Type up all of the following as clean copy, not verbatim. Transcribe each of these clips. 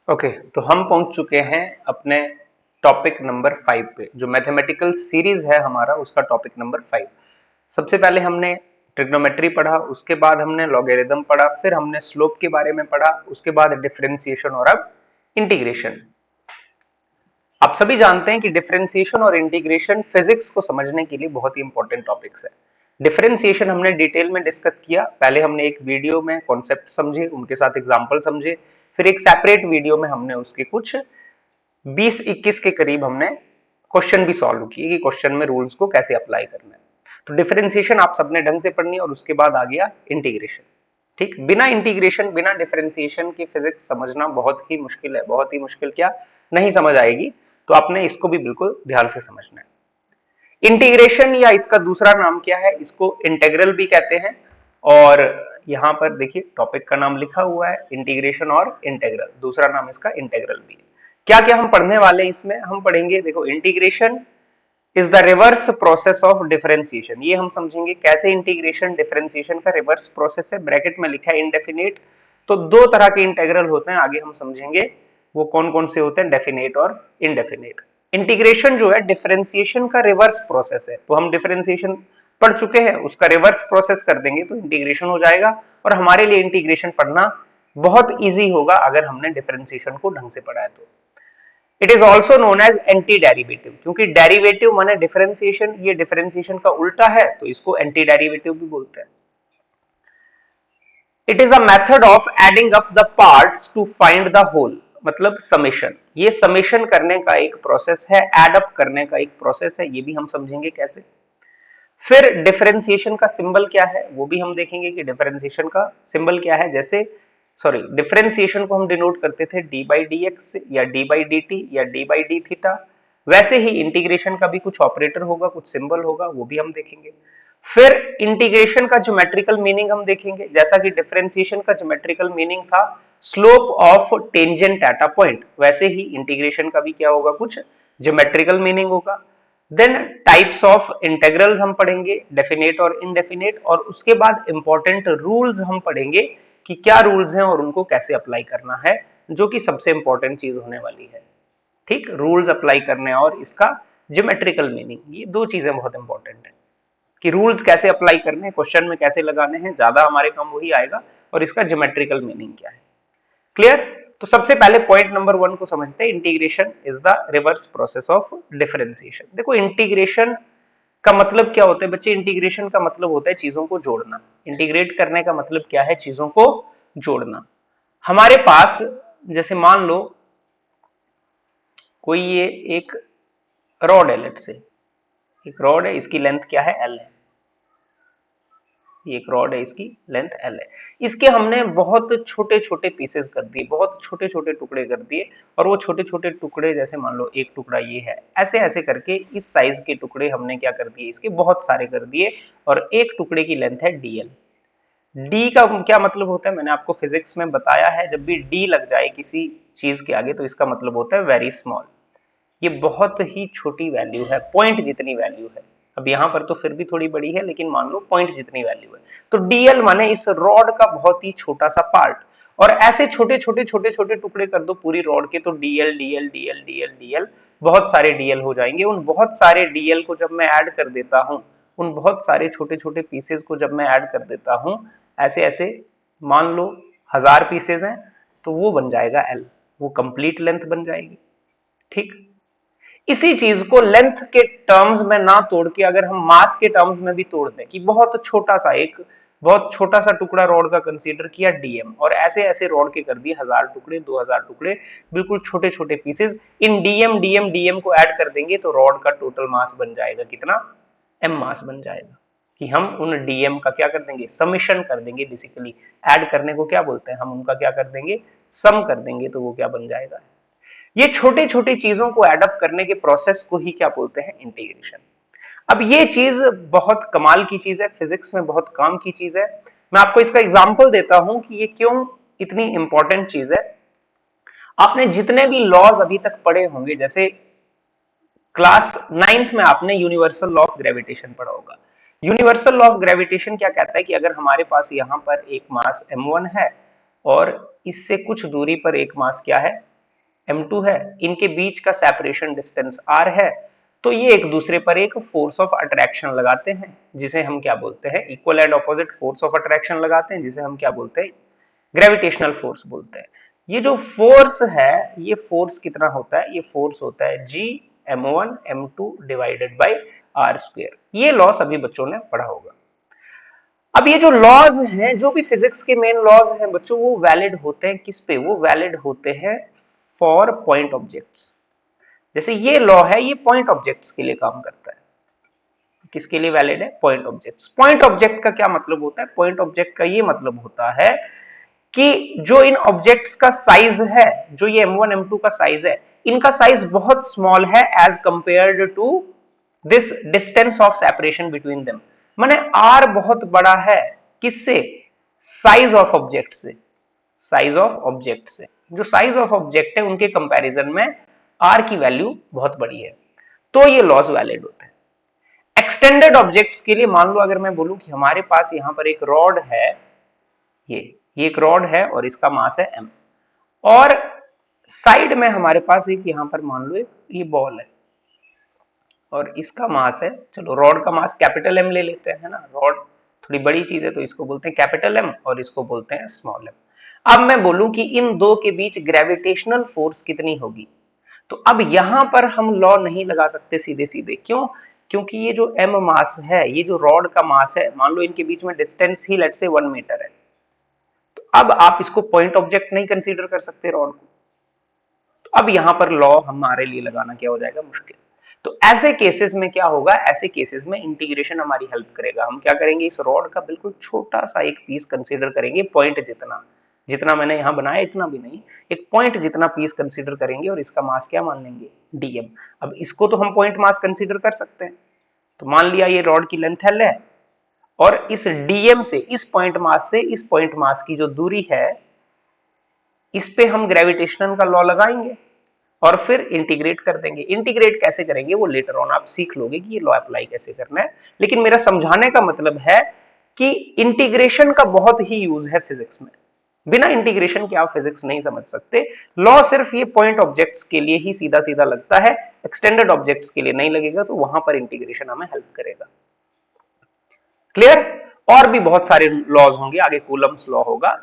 Okay, तो हम पहुंच चुके हैं अपने टॉपिक नंबर 5 पे। जो मैथमेटिकल सीरीज है हमारा, उसका टॉपिक नंबर 5। सबसे पहले हमने ट्रिग्नोमेट्री पढ़ा, उसके बाद हमने लॉगरिथम पढ़ा, फिर हमने स्लोप के बारे में पढ़ा, उसके बाद डिफरेंशिएशन और अब इंटीग्रेशन। आप सभी जानते हैं कि डिफरेंशिएशन और इंटीग्रेशन फिजिक्स को समझने के लिए बहुत ही इंपॉर्टेंट टॉपिक्स है। डिफरेंशिएशन हमने डिटेल में डिस्कस किया, पहले हमने एक वीडियो में कॉन्सेप्ट समझे, उनके साथ एग्जांपल समझे, फिर एक सेपरेट वीडियो में हमने उसके कुछ 20-21 के करीब हमने क्वेश्चन भी सॉल्व किए कि क्वेश्चन में रूल्स को कैसे अप्लाई करना है। तो डिफरेंशिएशन आप सबने ढंग से पढ़नी है और उसके बाद आ गया इंटीग्रेशन। ठीक, बिना इंटीग्रेशन बिना डिफरेंशिएशन की फिजिक्स समझना बहुत ही मुश्किल है, बहुत ही मुश्किल, क्या नहीं समझ आएगी। तो आपने इसको भी बिल्कुल ध्यान से समझना है। इंटीग्रेशन या इसका दूसरा नाम क्या है, इसको इंटेग्रल भी कहते हैं। और यहां पर देखिए टॉपिक का नाम लिखा हुआ है इंटीग्रेशन और इंटेग्रल, दूसरा नाम इसका इंटेग्रल भी है। क्या क्या हम पढ़ने वाले हैं इसमें, हम पढ़ेंगे, देखो, integration is the reverse process of differentiation. ये हम समझेंगे कैसे इंटीग्रेशन डिफरेंशिएशन का रिवर्स प्रोसेस है। ब्रैकेट में लिखा है इंडेफिनेट। तो दो तरह के इंटीग्रल होते हैं, आगे हम समझेंगे वो कौन कौन से होते हैं, डेफिनेट और इनडेफिनेट। इंटीग्रेशन जो है डिफरेंशिएशन का रिवर्स प्रोसेस है। तो हम डिफरेंशिएशन पढ़ चुके हैं, उसका रिवर्स प्रोसेस कर देंगे तो इंटीग्रेशन हो जाएगा। और हमारे लिए इंटीग्रेशन पढ़ना बहुत ईजी होगा अगर हमने डिफरेंशिएशन को ढंग से पढ़ा है तो। It is also known as anti derivative, क्योंकि डेरिवेटिव माने डिफरेंशिएशन, ये डिफरेंशिएशन का उल्टा है तो इसको एंटी डेरिवेटिव भी बोलते हैं। It is a method of adding up the parts to find the whole, मतलब समेशन। ये समेशन करने का एक प्रोसेस है, एड अप करने का एक प्रोसेस है, ये भी हम समझेंगे कैसे। फिर डिफरेंशिएशन का सिंबल क्या है वो भी हम देखेंगे कि डिफरेंशिएशन का सिंबल क्या है। जैसे सॉरी, डिफरेंशिएशन को हम डिनोट करते थे डी बाई डी एक्स या डी बाई डी टी या डी बाई डी थीटा, वैसे ही इंटीग्रेशन का भी कुछ ऑपरेटर होगा, कुछ सिंबल होगा, वो भी हम देखेंगे। फिर इंटीग्रेशन का ज्योमेट्रिकल मीनिंग हम देखेंगे, जैसा कि डिफरेंशिएशन का ज्योमेट्रिकल मीनिंग था slope of tangent at a point, वैसे ही इंटीग्रेशन का भी क्या होगा, कुछ ज्योमेट्रिकल मीनिंग होगा। देन टाइप्स ऑफ इंटेग्रल्स हम पढ़ेंगे, डेफिनेट और इनडेफिनेट, और उसके बाद इंपॉर्टेंट रूल्स हम पढ़ेंगे कि क्या रूल्स हैं और उनको कैसे अप्लाई करना है, जो कि सबसे इंपॉर्टेंट चीज होने वाली है। ठीक, रूल्स अप्लाई करने और इसका ज्योमेट्रिकल मीनिंग, ये दो चीजें बहुत इंपॉर्टेंट है कि रूल्स कैसे अप्लाई करने हैं, क्वेश्चन में कैसे लगाने हैं, ज्यादा हमारे काम वही आएगा, और इसका ज्योमेट्रिकल मीनिंग क्या है। क्लियर। तो सबसे पहले पॉइंट नंबर 1 को समझते हैं, integration is the reverse process of differentiation. देखो, इंटीग्रेशन का मतलब क्या होता है बच्चे, इंटीग्रेशन का मतलब होता है चीजों को जोड़ना। इंटीग्रेट करने का मतलब क्या है, चीजों को जोड़ना। हमारे पास जैसे मान लो कोई ये एक रॉड है, लेट से एक रॉड है, इसकी लेंथ क्या है, एल है। ये एक रॉड है, इसकी लेंथ एल है। इसके हमने बहुत छोटे छोटे पीसेस कर दिए, बहुत छोटे छोटे टुकड़े कर दिए, और वो छोटे छोटे टुकड़े, जैसे मान लो एक टुकड़ा ये है, ऐसे ऐसे करके इस साइज के टुकड़े हमने क्या कर दिए, इसके बहुत सारे कर दिए, और एक टुकड़े की लेंथ है डीएल। डी का क्या मतलब होता है, मैंने आपको फिजिक्स में बताया है, जब भी डी लग जाए किसी चीज के आगे तो इसका मतलब होता है वेरी स्मॉल। ये बहुत ही छोटी वैल्यू है, पॉइंट जितनी वैल्यू है। अब यहां पर तो फिर भी थोड़ी बड़ी है, लेकिन मान लो पॉइंट जितनी वैल्यू है। तो डीएल माने इस रॉड का बहुत ही छोटा सा पार्ट, और ऐसे छोटे छोटे छोटे छोटे टुकड़े कर दो पूरी रॉड के, तो DL DL DL DL DL, बहुत सारे डीएल हो जाएंगे। उन बहुत सारे डीएल को जब मैं ऐड कर देता हूं, उन बहुत सारे छोटे छोटे पीसेस को जब मैं ऐड कर देता हूं, ऐसे ऐसे, मान लो 1000 पीसेस हैं, तो वो बन जाएगा एल, वो कंप्लीट लेंथ बन जाएगी। ठीक, इसी चीज को लेंथ के टर्म्स में ना तोड़ के अगर हम मास के टर्म्स में भी तोड़ दें कि बहुत छोटा सा, एक बहुत छोटा सा टुकड़ा रॉड का कंसीडर किया डीएम, और ऐसे ऐसे रॉड के कर दिए 1000 टुकड़े, 2000 टुकड़े, बिल्कुल छोटे छोटे पीसेस, इन डीएम डीएम डीएम को ऐड कर देंगे तो रॉड का टोटल मास बन जाएगा कितना, एम मास बन जाएगा। कि हम उन डीएम का क्या कर देंगे, समिशन कर देंगे। बेसिकली ऐड करने को क्या बोलते हैं, हम उनका क्या कर देंगे, सम कर देंगे, तो वो क्या बन जाएगा। ये छोटे छोटे चीजों को एडअप करने के प्रोसेस को ही क्या बोलते हैं, इंटीग्रेशन। अब ये चीज बहुत कमाल की चीज है, फिजिक्स में बहुत काम की चीज है। मैं आपको इसका एग्जांपल देता हूं कि ये क्यों इतनी इंपॉर्टेंट चीज है। आपने जितने भी लॉज अभी तक पढ़े होंगे, जैसे क्लास 9th में आपने यूनिवर्सल लॉ ऑफ ग्रेविटेशन पढ़ा होगा। यूनिवर्सल लॉ ऑफ ग्रेविटेशन क्या कहता है कि अगर हमारे पास यहां पर एक मास m1 है और इससे कुछ दूरी पर एक मास क्या है, m2 है, इनके बीच का सेपरेशन डिस्टेंस r है, तो ये एक दूसरे पर एक फोर्स ऑफ अट्रैक्शन लगाते हैं जिसे हम क्या बोलते हैं, equal and opposite force of attraction लगाते हैं जिसे हम क्या बोलते हैं, ग्रेविटेशनल फोर्स बोलते हैं। ये जो फोर्स है, ये फोर्स कितना होता है, ये फोर्स होता है g m1 m2 divided by r square. ये लॉ सभी बच्चों ने पढ़ा होगा। अब ये जो लॉज हैं, जो भी फिजिक्स के मेन लॉज हैं बच्चों, वो वैलिड होते हैं किस पे, वो वैलिड होते हैं फॉर पॉइंट ऑब्जेक्ट्स। जैसे ये लॉ है, ये पॉइंट ऑब्जेक्ट्स के लिए काम करता है। किसके लिए वैलिड है, पॉइंट ऑब्जेक्ट्स। पॉइंट ऑब्जेक्ट का क्या मतलब होता है, पॉइंट ऑब्जेक्ट का ये मतलब होता है कि जो इन ऑब्जेक्ट्स का साइज है, जो ये m1 m2 का साइज है, इनका साइज बहुत स्मॉल है as compared to this distance of separation between them. माने r बहुत बड़ा है किससे, साइज ऑफ ऑब्जेक्ट से, साइज ऑफ ऑब्जेक्ट से। जो साइज ऑफ ऑब्जेक्ट है उनके कंपैरिजन में r की वैल्यू बहुत बड़ी है, तो ये लॉज वैलिड होते हैं। एक्सटेंडेड ऑब्जेक्ट्स के लिए मान लो अगर मैं बोलूं कि हमारे पास यहां पर एक रॉड है, ये एक रॉड है और इसका मास है m, और साइड में हमारे पास एक यहां पर मान लो एक ये बॉल है और इसका मास है, चलो रॉड का मास कैपिटल M ले लेते हैं, है ना, रॉड थोड़ी बड़ी चीज है तो इसको बोलते हैं कैपिटल M और इसको बोलते हैं स्मॉल m। अब मैं बोलूं कि इन दो के बीच ग्रेविटेशनल फोर्स कितनी होगी, तो अब यहां पर हम लॉ नहीं लगा सकते सीधे सीधे, क्यों, क्योंकि ये जो m मास है, ये जो रॉड का मास है, मान लो इनके बीच में distance he let's say 1 metre है, तो अब आप इसको पॉइंट ऑब्जेक्ट नहीं कंसीडर कर सकते रॉड को, तो अब यहां पर लॉ हमारे लिए लगाना क्या हो जाएगा, मुश्किल। तो ऐसे केसेस में क्या होगा, ऐसे केसेस में इंटीग्रेशन हमारी हेल्प करेगा। हम क्या करेंगे, इस रॉड का बिल्कुल छोटा सा एक पीस कंसीडर करेंगे, पॉइंट जितना, जितना मैंने यहां बनाया इतना भी नहीं, एक पॉइंट जितना पीस कंसीडर करेंगे और इसका मास क्या मान लेंगे, डीएम। अब इसको तो हम पॉइंट मास कंसीडर कर सकते हैं, तो मान लिया ये रॉड की लेंथ एल है और इस डीएम से, इस पॉइंट मास से इस पॉइंट मास की जो दूरी है, इस पे हम ग्रेविटेशनल का लॉ लगाएंगे और फिर इंटीग्रेट कर देंगे। इंटीग्रेट कैसे करेंगे वो लेटर ऑन आप सीख लोगे कि ये लॉ अप्लाई कैसे करना है, लेकिन मेरा समझाने का मतलब है कि इंटीग्रेशन का बहुत ही यूज है फिजिक्स में। बिना इंटीग्रेशन के आप फिजिक्स नहीं समझ सकते। लॉ सिर्फ ये पॉइंट ऑब्जेक्ट्स के लिए ही सीधा सीधा लगता है, एक्सटेंडेड ऑब्जेक्ट्स के लिए नहीं लगेगा, तो वहां पर इंटीग्रेशन हमें हेल्प करेगा। क्लियर। और भी बहुत सारे लॉज होंगे आगे, कूलम्स लॉ होगा,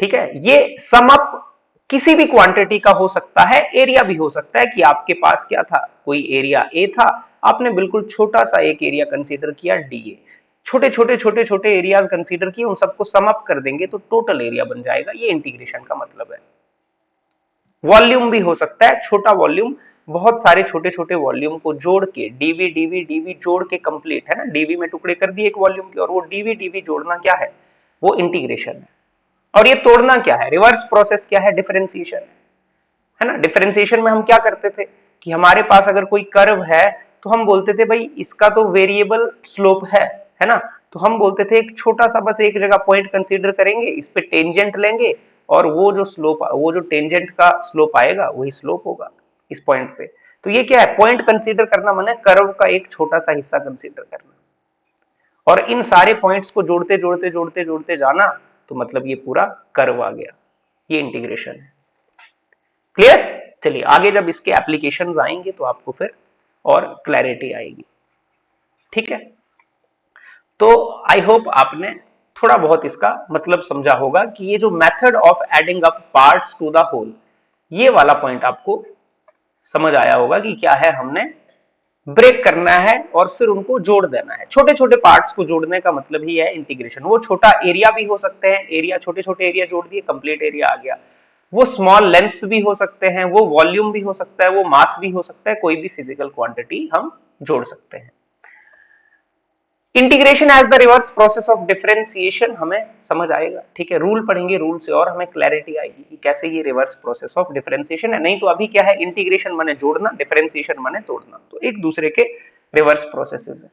ठीक है। ये सम अप किसी भी क्वांटिटी का हो सकता है, एरिया भी हो सकता है कि आपके पास क्या था, कोई एरिया ए था, आपने बिल्कुल छोटा सा एक एरिया कंसीडर किया डी, छोटे छोटे छोटे छोटे एरियाज कंसीडर किए, उन सबको सम अप कर देंगे तो टोटल एरिया बन जाएगा। ये इंटीग्रेशन का मतलब है। वॉल्यूम भी हो सकता है, छोटा वॉल्यूम, बहुत सारे छोटे छोटे वॉल्यूम को जोड़ के डीवी डीवी डीवी जोड़ के कंप्लीट, है ना, डीवी में टुकड़े कर दिए एक वॉल्यूम के, और वो डीवी डीवी जोड़ना क्या है, वो इंटीग्रेशन है। और ये तोड़ना क्या है, रिवर्स प्रोसेस क्या है, डिफरेंशिएशन है ना। डिफरेंशिएशन में हम क्या करते थे कि हमारे पास अगर कोई कर्व है तो हम बोलते थे भाई इसका तो वेरिएबल स्लोप है ना, तो हम बोलते थे एक छोटा सा बस एक जगह पॉइंट कंसीडर करेंगे, इस पे टेंजेंट लेंगे और वो जो स्लोप, वो जो टेंजेंट का स्लोप आएगा वही स्लोप होगा इस पॉइंट पे। तो ये क्या है, पॉइंट कंसीडर करना माने कर्व का एक छोटा सा हिस्सा कंसीडर करना, और इन सारे पॉइंट्स को जोड़ते जोड़ते जोड़ते जोड़ते जाना, तो मतलब ये पूरा कर्व आ गया। ये इंटीग्रेशन है। क्लियर। चलिए आगे जब इसके एप्लीकेशंस आएंगे तो आपको फिर और क्लैरिटी आएगी, ठीक है। तो आई होप आपने थोड़ा बहुत इसका मतलब समझा होगा कि ये जो method of adding up parts to the whole, ये वाला पॉइंट आपको समझ आया होगा कि क्या है, हमने ब्रेक करना है और फिर उनको जोड़ देना है। छोटे छोटे पार्ट्स को जोड़ने का मतलब ही है इंटीग्रेशन। वो छोटा एरिया भी हो सकते हैं, एरिया छोटे छोटे एरिया जोड़ दिए कंप्लीट एरिया आ गया, वो स्मॉल लेंथ्स भी हो सकते हैं, वो वॉल्यूम भी हो सकता है, वो मास भी हो सकता है, कोई भी फिजिकल क्वांटिटी हम जोड़ सकते हैं। Integration as the reverse process of differentiation हमें समझ आएगा, ठीक है। रूल पढ़ेंगे, रूल से और हमें क्लैरिटी आएगी कि कैसे ये रिवर्स प्रोसेस ऑफ डिफरेंशिएशन है। नहीं तो अभी क्या है, इंटीग्रेशन माने जोड़ना, डिफरेंशिएशन माने तोड़ना, तो एक दूसरे के रिवर्स प्रोसेसेस है।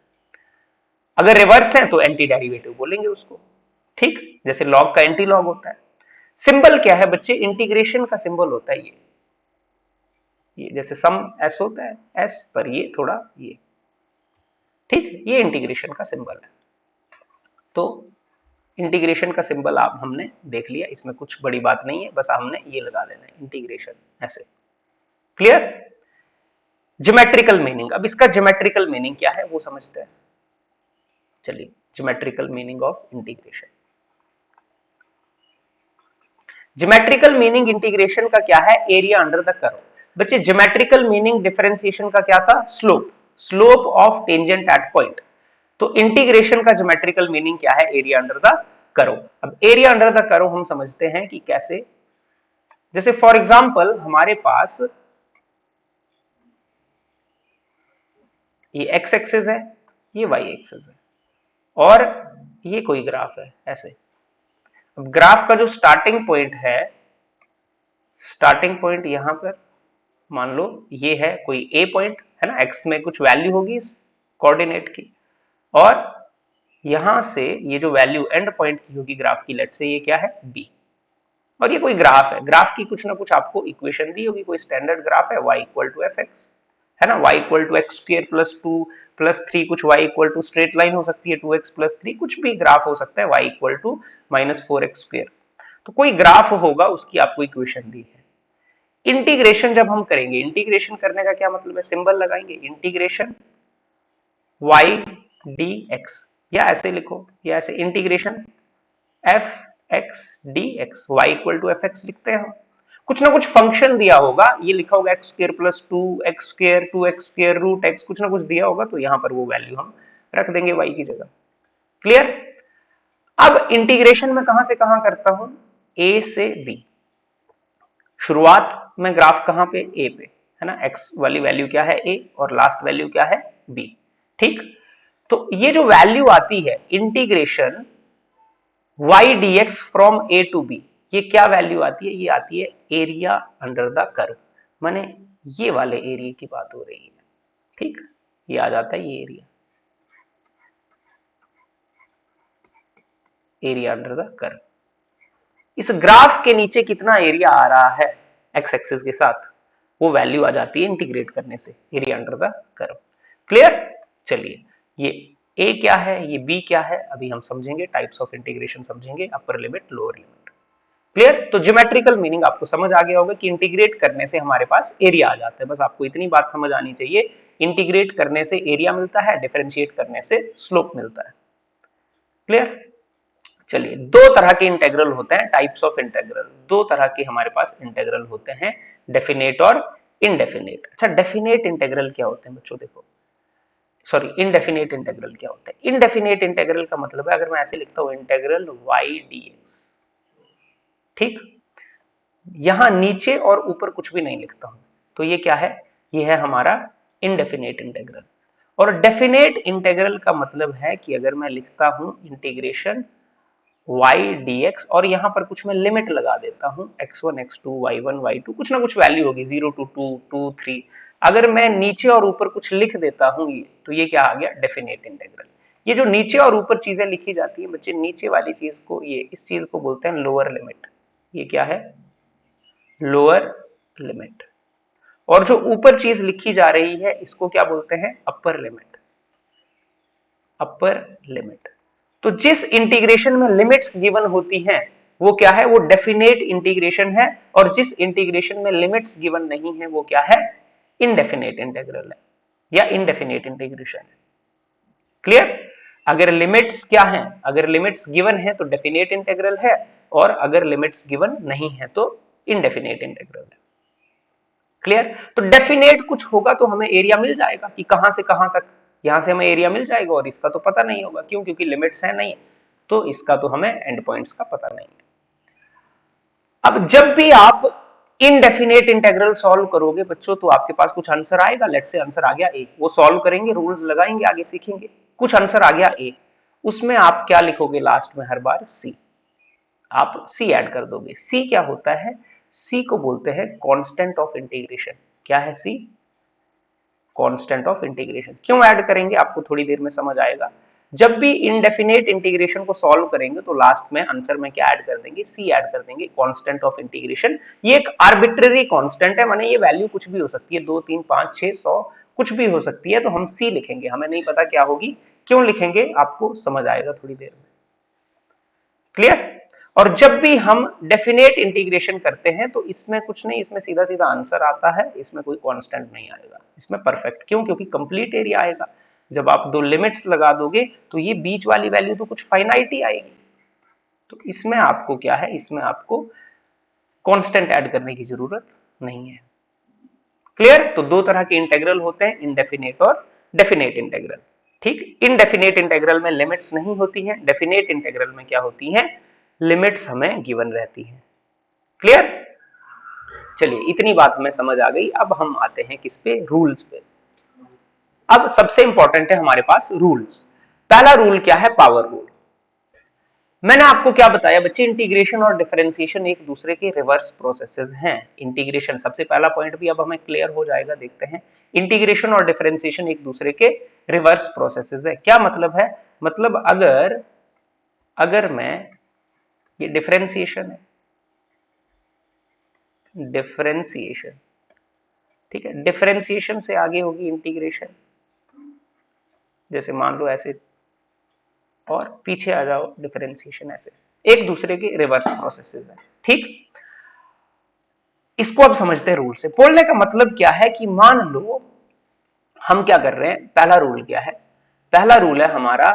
अगर रिवर्स है तो एंटी डेरिवेटिव बोलेंगे उसको, ठीक, जैसे लॉग का एंटी लॉग होता है। सिंबल क्या है बच्चे, इंटीग्रेशन का सिंबल होता है ये जैसे सम एस होता है, एस पर ये थोड़ा ये, ठीक, ये इंटीग्रेशन का सिंबल है। तो इंटीग्रेशन का सिंबल आप हमने देख लिया, इसमें कुछ बड़ी बात नहीं है, बस हमने ये लगा देना है इंटीग्रेशन ऐसे। क्लियर? ज्योमेट्रिकल मीनिंग, अब इसका ज्योमेट्रिकल मीनिंग क्या है वो समझते हैं। चलिए, geometrical meaning of integration. Geometrical meaning integration का क्या है? Area under the curve. बच्चे, ज्योमेट्रिकल मीनिंग डिफरेंशिएशन का क्या था? Slope, slope of tangent at point. तो इंटीग्रेशन का ज्योमेट्रिकल मीनिंग क्या है? Area under the curve. अब एरिया अंडर द कर्व हम समझते हैं कि कैसे, जैसे फॉर एग्जांपल हमारे पास ये एक्स एक्सिस है, ये वाई एक्सिस है, और ये कोई ग्राफ है ऐसे। अब ग्राफ का जो स्टार्टिंग पॉइंट है, स्टार्टिंग पॉइंट यहां पर मान लो ये है कोई ए पॉइंट, है ना, एक्स में कुछ वैल्यू होगी इस कोऑर्डिनेट की, और यहां से ये जो वैल्यू एंड पॉइंट की होगी ग्राफ की, लेट से ये क्या है? बी। और ये कोई ग्राफ है, ग्राफ की कुछ ना कुछ आपको इक्वेशन दी होगी, कोई स्टैंडर्ड ग्राफ है, y equal to f x, है ना, y equal to x square plus 2 plus 3, कुछ y equal to straight line हो सकती है 2x प्लस 3, कुछ भी ग्राफ हो सकता है, y equal to minus 4x square. तो कोई ग्राफ होगा, उसकी आपको इक्वेशन दी है। इंटीग्रेशन जब हम करेंगे, इंटीग्रेशन करने का क्या मतलब है? सिंबल लगाएंगे, इंटीग्रेशन y dx, या ऐसे लिखो, या ऐसे integration f x d x, y equal to f x लिखते हैं हम। कुछ ना कुछ फंक्शन दिया होगा, ये लिखा होगा x square plus 2x square root x, कुछ ना कुछ दिया होगा, तो यहां पर वो वैल्यू हम रख देंगे वाई की जगह। क्लियर? अब इंटीग्रेशन में कहां से कहां करता हूं? ए से बी। शुरुआत में ग्राफ कहां पे? ए पे, है ना, एक्स वाली वैल्यू क्या है? ए, और लास्ट वैल्यू क्या है? बी। ठीक, तो ये जो वैल्यू आती है integration y dx from a to b, ये क्या वैल्यू आती है? ये आती है एरिया अंडर द कर्व, माने ये वाले एरिया की बात हो रही है। ठीक, ये आ जाता है ये area, area under the curve. इस ग्राफ के नीचे कितना एरिया आ रहा है एक्स एक्सिस के साथ, वो वैल्यू आ जाती है इंटीग्रेट करने से, area under the curve. Clear? चलिए, ये ए क्या है, ये बी क्या है, अभी हम समझेंगे, टाइप्स ऑफ इंटीग्रेशन समझेंगे, upper limit, lower limit. Clear? तो ज्योमेट्रिकल मीनिंग आपको समझ आ गया होगा कि इंटीग्रेट करने से हमारे पास एरिया आ जाता है। बस आपको इतनी बात समझ आनी चाहिए, इंटीग्रेट करने से एरिया मिलता है, डिफरेंशिएट करने से स्लोप मिलता है। क्लियर? चलिए, दो तरह के इंटेग्रल होते हैं, टाइप्स ऑफ इंटेग्रल। दो तरह के हमारे पास इंटेग्रल होते हैं, डेफिनेट और इनडेफिनेट। अच्छा, डेफिनेट इंटेग्रल क्या होते हैं बच्चों? देखो, सॉरी, इनडेफिनेट इंटेग्रल क्या होता है? इनडेफिनेट इंटेग्रल का मतलब है, अगर मैं ऐसे लिखता हूं इंटेग्रल y dx, ठीक, यहां नीचे और ऊपर कुछ भी नहीं लिखता हूं, तो ये क्या है? ये है हमारा इनडेफिनेट इंटेग्रल। और डेफिनेट इंटेग्रल का मतलब है कि अगर मैं लिखता हूं इंटीग्रेशन y dx, और यहां पर कुछ मैं लिमिट लगा देता हूं x1 x2 y1 y2, कुछ ना कुछ वैल्यू होगी 0 to 2 2 3, अगर मैं नीचे और ऊपर कुछ लिख देता हूं, ये तो ये क्या आ गया? Definite integral. ये जो नीचे और ऊपर चीजें लिखी जाती है बच्चे, नीचे वाली चीज को, ये इस चीज को बोलते हैं लोअर लिमिट। ये क्या है? Lower limit. और जो ऊपर चीज लिखी जा रही है, इसको क्या बोलते हैं? Upper limit. Upper limit. तो जिस इंटीग्रेशन में लिमिट्स गिवन होती हैं, वो क्या है? वो डेफिनेट इंटीग्रेशन है। और जिस इंटीग्रेशन में लिमिट्स गिवन नहीं है, वो क्या है? इनडेफिनेट इंटीग्रल है, या इनडेफिनेट इंटीग्रेशन है। क्लियर? अगर लिमिट्स क्या है, अगर लिमिट्स गिवन है तो डेफिनेट इंटीग्रल है, और अगर लिमिट्स गिवन नहीं है तो इनडेफिनेट इंटीग्रल है। क्लियर? तो डेफिनेट कुछ होगा तो हमें एरिया मिल जाएगा कि कहां से कहां तक, यहां से हमें एरिया मिल जाएगा, और इसका तो पता नहीं होगा, क्यों? क्योंकि लिमिट्स है नहीं, तो इसका तो हमें एंड पॉइंट्स का पता नहीं है। अब जब भी आप इनडेफिनेट इंटीग्रल सॉल्व करोगे बच्चों, तो आपके पास कुछ आंसर आएगा, लेट से आंसर आ गया ए, वो सॉल्व करेंगे, रूल्स लगाएंगे, आगे सीखेंगे। कुछ आंसर आ गया ए, उसमें आप क्या लिखोगे लास्ट में? हर बार सी, आप सी ऐड कर दोगे। सी क्या होता है? सी को बोलते हैं कांस्टेंट ऑफ इंटीग्रेशन। क्या है सी? Constant of integration. क्यों ऐड करेंगे, आपको थोड़ी देर में समझ आएगा। जब भी इनडेफिनेट इंटीग्रेशन को सॉल्व करेंगे तो लास्ट में आंसर में क्या ऐड कर देंगे? सी ऐड कर देंगे, कांस्टेंट ऑफ इंटीग्रेशन। ये एक आर्बिट्ररी कांस्टेंट है, माने ये वैल्यू कुछ भी हो सकती है, 2 3 5 6 100 कुछ भी हो सकती है, तो हम सी लिखेंगे, हमें नहीं पता क्या होगी। क्यों लिखेंगे, आपको समझ आएगा थोड़ी देर में। क्लियर? और जब भी हम डेफिनेट इंटीग्रेशन करते हैं तो इसमें कुछ नहीं, इसमें सीधा सीधा आंसर आता है, इसमें कोई कांस्टेंट नहीं आएगा, इसमें परफेक्ट। क्यों? क्योंकि कंप्लीट एरिया आएगा। जब आप दो लिमिट्स लगा दोगे तो ये बीच वाली वैल्यू तो कुछ फाइनाइट ही आएगी। तो इसमें आपको क्या है, इसमें आपको कांस्टेंट ऐड करने की जरूरत नहीं है। क्लियर? तो दो तरह के इंटेग्रल होते हैं, इनडेफिनेट और डेफिनेट इंटेग्रल। ठीक, इनडेफिनेट इंटेग्रल में लिमिट्स नहीं होती हैं, डेफिनेट इंटेग्रल में क्या होती हैं, लिमिट्स हमें गिवन रहती हैं। क्लियर? चलिए इतनी बात हमें समझ आ गई। अब हम आते हैं किस पे, रूल्स पे। अब सबसे इंपॉर्टेंट है हमारे पास रूल्स। पहला रूल क्या है, पावर रूल। मैंने आपको क्या बताया बच्चे, इंटीग्रेशन और डिफरेंशिएशन एक दूसरे के रिवर्स प्रोसेसेस हैं। इंटीग्रेशन, सबसे पहला पॉइंट भी अब हमें क्लियर हो जाएगा, देखते हैं। इंटीग्रेशन और डिफरेंशिएशन एक दूसरे के रिवर्स प्रोसेसेस है। क्या मतलब है? मतलब अगर मैं, ये डिफरेंशिएशन है, डिफरेंशिएशन, ठीक है, डिफरेंशिएशन से आगे होगी इंटीग्रेशन। जैसे मान लो ऐसे, और पीछे आ जाओ डिफरेंशिएशन, ऐसे एक दूसरे के रिवर्स प्रोसेसेस है। ठीक, इसको अब समझते हैं रूल से। बोलने का मतलब क्या है कि मान लो हम क्या कर रहे हैं, पहला रूल क्या है, पहला रूल है हमारा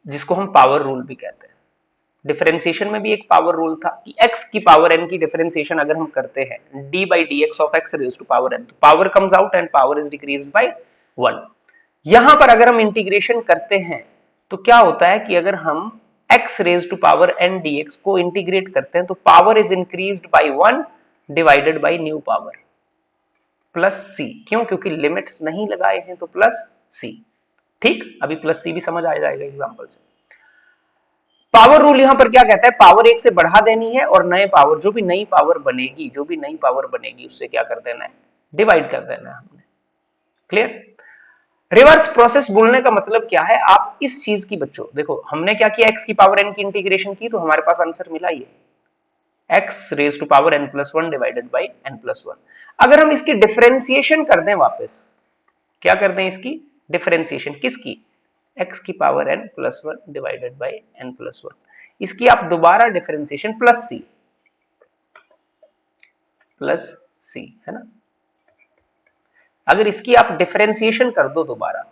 जिसको हम पावर रूल भी कहते हैं। डिफरेंशिएशन में भी एक पावर रूल था कि x की पावर n की डिफरेंशिएशन अगर हम करते हैं d by dx of x raised to power n, तो power comes out and power is decreased bye 1। यहां पर अगर हम इंटीग्रेशन करते हैं तो क्या होता है कि अगर हम x raised to power n dx को इंटीग्रेट करते हैं तो power is increased by 1 divided by new power plus c। क्यों? क्योंकि लिमिट्स नहीं लगाए हैं तो प्लस c। ठीक, अभी प्लस c भी समझ आ जाएगा एग्जांपल से। पावर रूल यहां पर क्या कहता है, पावर एक से बढ़ा देनी है और नए पावर, जो भी नई पावर बनेगी उससे क्या कर देना है, डिवाइड कर देना है हमने। क्लियर? रिवर्स प्रोसेस बोलने का मतलब क्या है, आप इस चीज की, बच्चों देखो हमने क्या किया, x की पावर n की इंटीग्रेशन की तो हमारे पास आंसर मिला ये x raise to power n plus 1 divided by n plus 1। अगर हम इसकी डिफरेंशिएशन कर दें वापस, क्या कर दें इसकी डिफरेंशिएशन, किसकी, x की power n plus 1 divided by n plus 1, इसकी आप दोबारा डिफरेंशिएशन प्लस c, है ना। अगर इसकी आप डिफरेंशिएशन कर दो दोबारा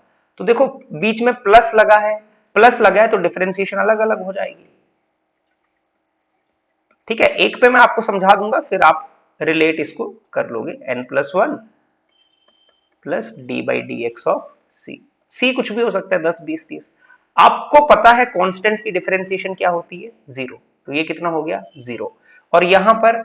तो देखो बीच में प्लस लगा है तो डिफरेंशिएशन अलग अलग हो जाएगी। ठीक है, एक पे मैं आपको समझा दूंगा फिर आप रिलेट इसको कर लोगे, n plus 1 plus D by D X of C. C कुछ भी हो सकता है, 10 20 30। आपको पता है कांस्टेंट की डिफरेंशिएशन क्या होती है, 0। तो ये कितना हो गया, 0। और यहां पर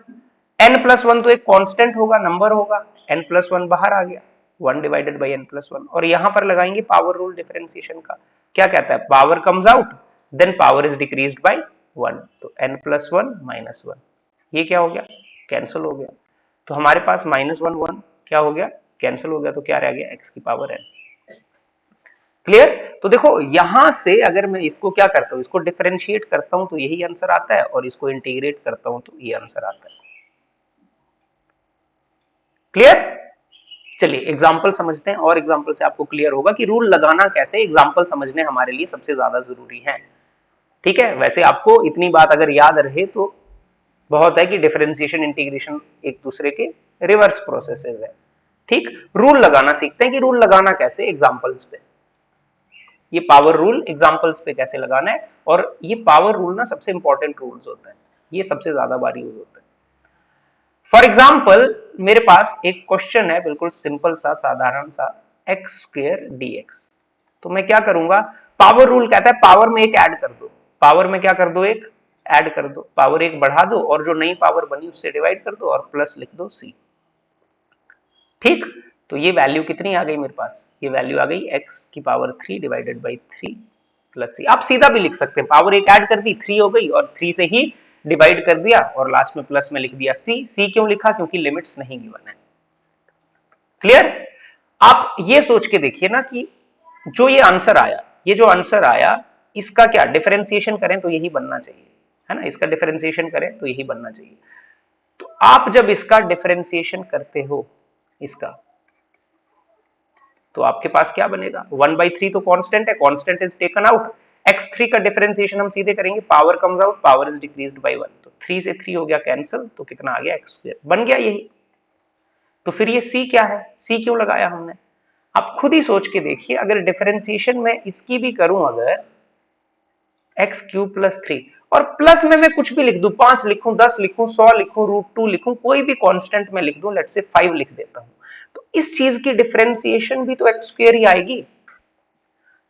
n प्लस 1 तो एक कांस्टेंट होगा, नंबर होगा, n प्लस 1 बाहर आ गया, 1 डिवाइडेड बाई n प्लस 1। और यहां पर लगाएंगे पावर रूल डिफरेंशिएशन का, क्या कहता है, power comes out then power is decreased by 1, तो n प्लस 1 माइनस 1, ये क्या हो गया, कैंसिल हो गया। तो हमारे पास माइनस 1 1 क्या हो गया, कैंसिल हो गया, तो क्या रह गया, x की पावर n। क्लियर? तो देखो यहां से अगर मैं इसको क्या करता हूं, इसको डिफरेंशिएट करता हूं तो यही आंसर आता है, और इसको इंटीग्रेट करता हूं तो ये आंसर आता है। क्लियर? चलिए एग्जाम्पल समझते हैं, और एग्जाम्पल से आपको क्लियर होगा कि रूल लगाना कैसे, एग्जाम्पल समझने हमारे लिए सबसे ज्यादा जरूरी है। ठीक है, वैसे आपको इतनी बात अगर याद रहे तो बहुत है कि डिफरेंशिएशन इंटीग्रेशन एक दूसरे के रिवर्स प्रोसेसेस है। ठीक, रूल लगाना सीखते हैं कि रूल लगाना कैसे, एग्जाम्पल्स पे। ये पावर रूल एग्जाम्पल्स पे कैसे लगाना है, और ये पावर रूल ना सबसे इंपॉर्टेंट रूल्स होता है, ये सबसे ज्यादा बार यूज होता है। फॉर एग्जाम्पल मेरे पास एक क्वेश्चन है, बिल्कुल सिंपल सा साधारण सा, एक्स स्क्वेयर dx। तो मैं क्या करूंगा, पावर रूल कहता है पावर में एक ऐड कर दो, पावर में क्या कर दो, एक ऐड कर दो, पावर एक बढ़ा दो और जो नई पावर बनी उससे डिवाइड कर दो और प्लस लिख दो c। ठीक, तो ये वैल्यू कितनी आ गई मेरे पास, ये वैल्यू आ गई x की power 3 divided by 3 plus c। आप सीधा भी लिख सकते हैं, पावर एक ऐड कर दी 3 हो गई और 3 से ही डिवाइड कर दिया और लास्ट में प्लस में लिख दिया c। c क्यों लिखा, क्योंकि लिमिट्स नहीं गिवन है। क्लियर? आप ये सोच के देखिए ना कि जो ये आंसर आया, ये जो आंसर आया इसका क्या डिफरेंशिएशन करें तो यही बनना चाहिए, है ना, इसका डिफरेंशिएशन करें तो यही बनना चाहिए। तो आप जब इसका डिफरेंशिएशन करते हो इसका, तो आपके पास क्या बनेगा, 1/3 तो कांस्टेंट है, constant is taken out, x3 का डिफरेंशिएशन हम सीधे करेंगे, power comes out, power is decreased bye 1, तो 3 से 3 हो गया कैंसिल, तो कितना आ गया x2 बन गया यही। तो फिर ये c क्या है, c क्यों लगाया हमने, आप खुद ही सोच के देखिए, अगर डिफरेंशिएशन में इसकी भी करूं अगर x³ प्लस 3, और प्लस में मैं कुछ भी लिख दूं, 5 लिखूं, 10 लिखूं, 100 लिखूं, √2 लिखूं, कोई भी कांस्टेंट में लिख दूं, लेट्स से 5 लिख देता हूं, तो इस चीज की डिफरेंशिएशन भी तो x² ही आएगी।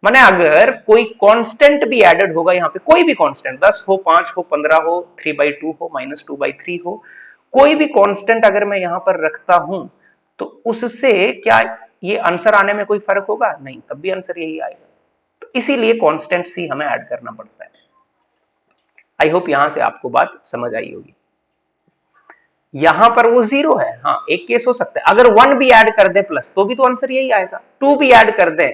माने अगर कोई कांस्टेंट भी एडेड होगा यहाँ पे, कोई भी कांस्टेंट, 10 हो, 5 हो, 15 हो, 3/2 हो, -2/3 हो, कोई भी कांस्टेंट अगर मैं यहाँ पर रखता हूं, तो उससे क्या ये आंसर आने में कोई फर्क होगा, नहीं, तब भी आंसर यही आएगा। तो इसीलिए कांस्टेंट सी हमें ऐड करना पड़ता है। आई होप यहां से आपको बात समझ आई होगी। यहां पर वो 0 है, हाँ एक केस हो सकता है, अगर 1 भी ऐड कर दे प्लस तो भी तो आंसर यही आएगा, 2 भी ऐड कर दे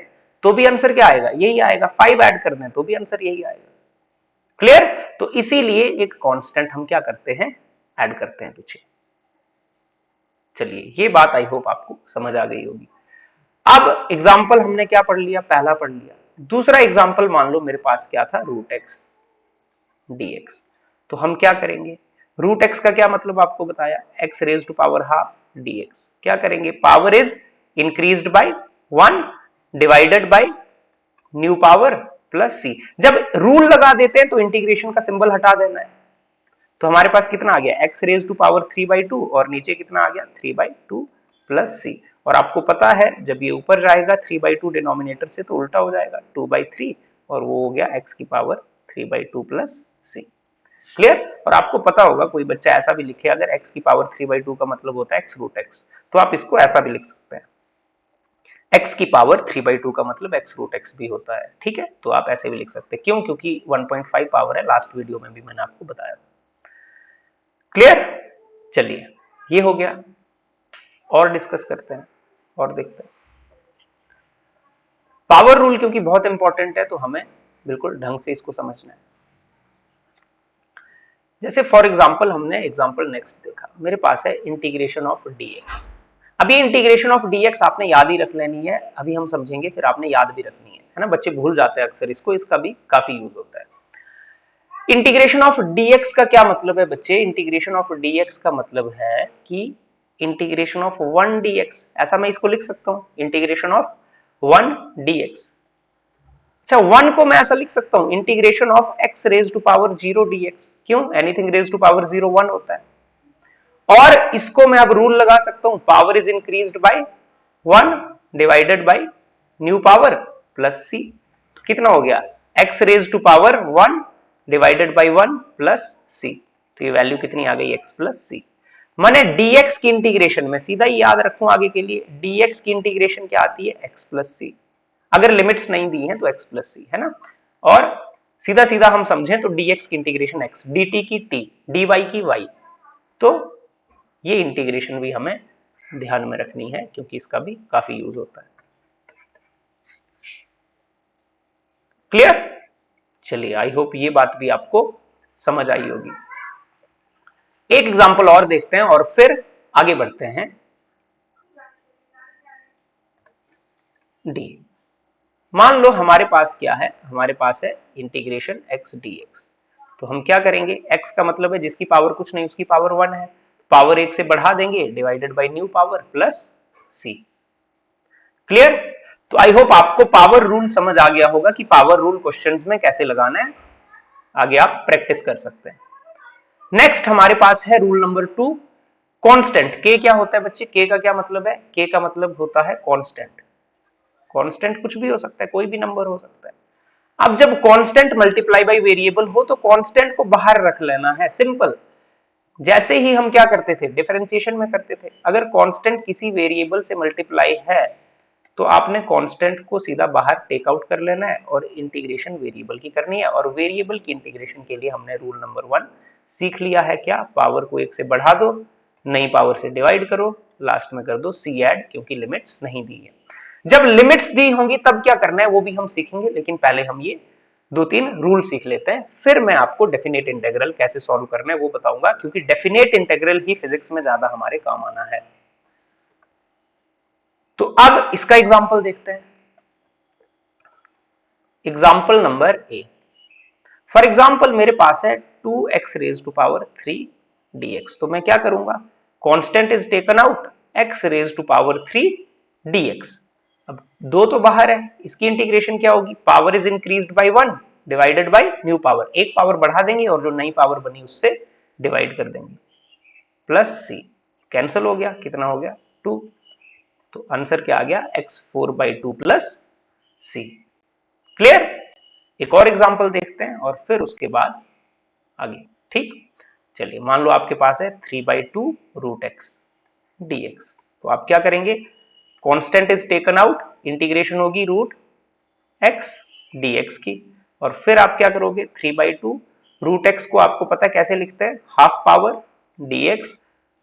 तो भी आंसर क्या आएगा, यही आएगा, 5 ऐड कर दें तो भी आंसर यही आएगा। क्लियर, तो इसीलिए एक कांस्टेंट हम क्या करते हैं, ऐड करते हैं पीछे। चलिए ये बात आई होप आपको समझ आ गई होगी। अब एग्जाम्पल हमने क्या पढ़ लिया, पहला पढ़ लिया, दूसरा एग्जाम्पल मान लो मेरे पास क्या था, √x dx, तो हम क्या करेंगे, √x का क्या मतलब आपको बताया, x raise to power half dx, क्या करेंगे, power is increased by 1 divided by new power plus c, जब रूल लगा देते हैं तो इंटीग्रेशन का सिंबल हटा देना है, तो हमारे पास कितना आ गया, x रेज टू पावर 3/2 और नीचे कितना आ गया 3/2 प्लस c, और आपको पता है जब ये ऊपर जाएगा 3/2 डिनोमिनेटर से तो उल्टा हो जाएगा 2/3, और वो हो गया x की पावर 3/2 प्लस c। क्लियर, और आपको पता होगा कोई बच्चा ऐसा भी लिखे, अगर x की पावर 3/2 का मतलब होता है x√x, तो आप इसको ऐसा भी लिख सकते हैं, x की पावर 3/2 का मतलब x√x भी होता है, ठीक है, तो आप ऐसे भी लिख सकते हैं, क्यों, क्योंकि 1.5 पावर है, लास्ट वीडियो में भी मैंने आपको बताया। क्लियर, चलिए ये हो गया, और डिस्कस करते हैं और देखते हैं। पावर रूल क्योंकि बहुत इंपॉर्टेंट है तो हमें बिल्कुल ढंग से इसको समझना है। जैसे फॉर एग्जांपल हमने एग्जांपल नेक्स्ट देखा, मेरे पास है इंटीग्रेशन ऑफ dx, अब ये इंटीग्रेशन ऑफ dx आपने याद ही रख लेनी है, अभी हम समझेंगे, फिर आपने याद भी रखनी है ना, बच्चे भूल जाते हैं अक्सर इसको, इसका भी काफी यूज होता है। इंटीग्रेशन ऑफ dx का क्या मतलब है बच्चे, इंटीग्रेशन ऑफ dx का मतलब है कि इंटीग्रेशन ऑफ 1 dx, ऐसा मैं इसको लिख सकता हूं, इंटीग्रेशन ऑफ 1 dx। अच्छा 1 को मैं ऐसा लिख सकता हूं, integration of x raise to power 0 dx, क्यों, एनीथिंग रेज टू पावर 0 1 होता है, और इसको मैं अब रूल लगा सकता हूं, power is increased by 1 divided by new power plus c, तो कितना हो गया, x raise to power 1 divided by 1 plus c, तो ये वैल्यू कितनी आ गई, x प्लस c। माने dx की इंटीग्रेशन में सीधा ही याद रखूं आगे के लिए, dx की इंटीग्रेशन क्या आती है, x प्लस c, अगर लिमिट्स नहीं दी हैं तो x प्लस c है ना, और सीधा सीधा हम समझें तो dx की इंटीग्रेशन x, dt की t, dy की y, तो ये इंटीग्रेशन भी हमें ध्यान में रखनी है क्योंकि इसका भी काफी यूज होता है। क्लियर, चलिए आई होप ये बात भी आपको समझ आई होगी। एक एग्जांपल और देखते हैं और फिर आगे बढ़ते हैं। डी, मान लो हमारे पास क्या है, हमारे पास है इंटीग्रेशन x dx, तो हम क्या करेंगे, x का मतलब है जिसकी पावर कुछ नहीं उसकी पावर 1 है, पावर 1 से बढ़ा देंगे divided by new power plus c। Clear, तो आई होप आपको पावर रूल समझ आ गया होगा कि पावर रूल क्वेश्चंस में कैसे लगाना है, आगे आप प्रैक्टिस कर सकते हैं। नेक्स्ट हमारे पास है रूल नंबर 2, कांस्टेंट। k क्या होता है बच्चे, k का क्या मतलब है, k का मतलब होता है कांस्टेंट, कांस्टेंट कुछ भी हो सकता है, कोई भी नंबर हो सकता है। अब जब कांस्टेंट मल्टीप्लाई बाय वेरिएबल हो तो कांस्टेंट को बाहर रख लेना है, सिंपल, जैसे ही हम क्या करते थे, डिफरेंशिएशन में करते थे, अगर कांस्टेंट किसी वेरिएबल से मल्टीप्लाई है तो आपने कांस्टेंट को सीधा बाहर टेक आउट कर लेना है और इंटीग्रेशन वेरिएबल की करनी है, और वेरिएबल की इंटीग्रेशन के लिए हमने रूल नंबर 1 सीख लिया है, क्या, पावर को 1 से बढ़ा दो, नई पावर से डिवाइड करो, लास्ट में कर दो सी ऐड, क्योंकि लिमिट्स नहीं दी है। जब लिमिट्स दी होंगी तब क्या करना है वो भी हम सीखेंगे, लेकिन पहले हम ये 2-3 रूल सीख लेते हैं, फिर मैं आपको डेफिनेट इंटीग्रल कैसे सॉल्व करना है वो बताऊंगा, क्योंकि डेफिनेट इंटीग्रल ही फिजिक्स में ज्यादा हमारे काम आना है। तो अब इसका एग्जांपल देखते हैं, example number A, for example मेरे पास है 2x raise to power 3 dx, तो मैं क्या करूंगा, constant is taken out, x raise to power 3 dx। अब दो तो बाहर है, इसकी इंटीग्रेशन क्या होगी, power is increased by 1 divided by new power, एक पावर बढ़ा देंगे और जो नई पावर बनी उससे डिवाइड कर देंगे, प्लस c, कैंसिल हो गया, कितना हो गया 2, तो आंसर क्या आ गया x4/2 प्लस c। क्लियर। एक और एग्जांपल देखते हैं और फिर उसके बाद आगे। ठीक, चलिए मान लो आपके पास है 3/2 रूट एक्स dx, तो आप क्या करेंगे, constant is taken out, integration होगी रूट एक्स dx की, और फिर आप क्या करोगे 3/2 रूट एक्स को आपको पता है कैसे लिखते हैं, हाफ पावर dx,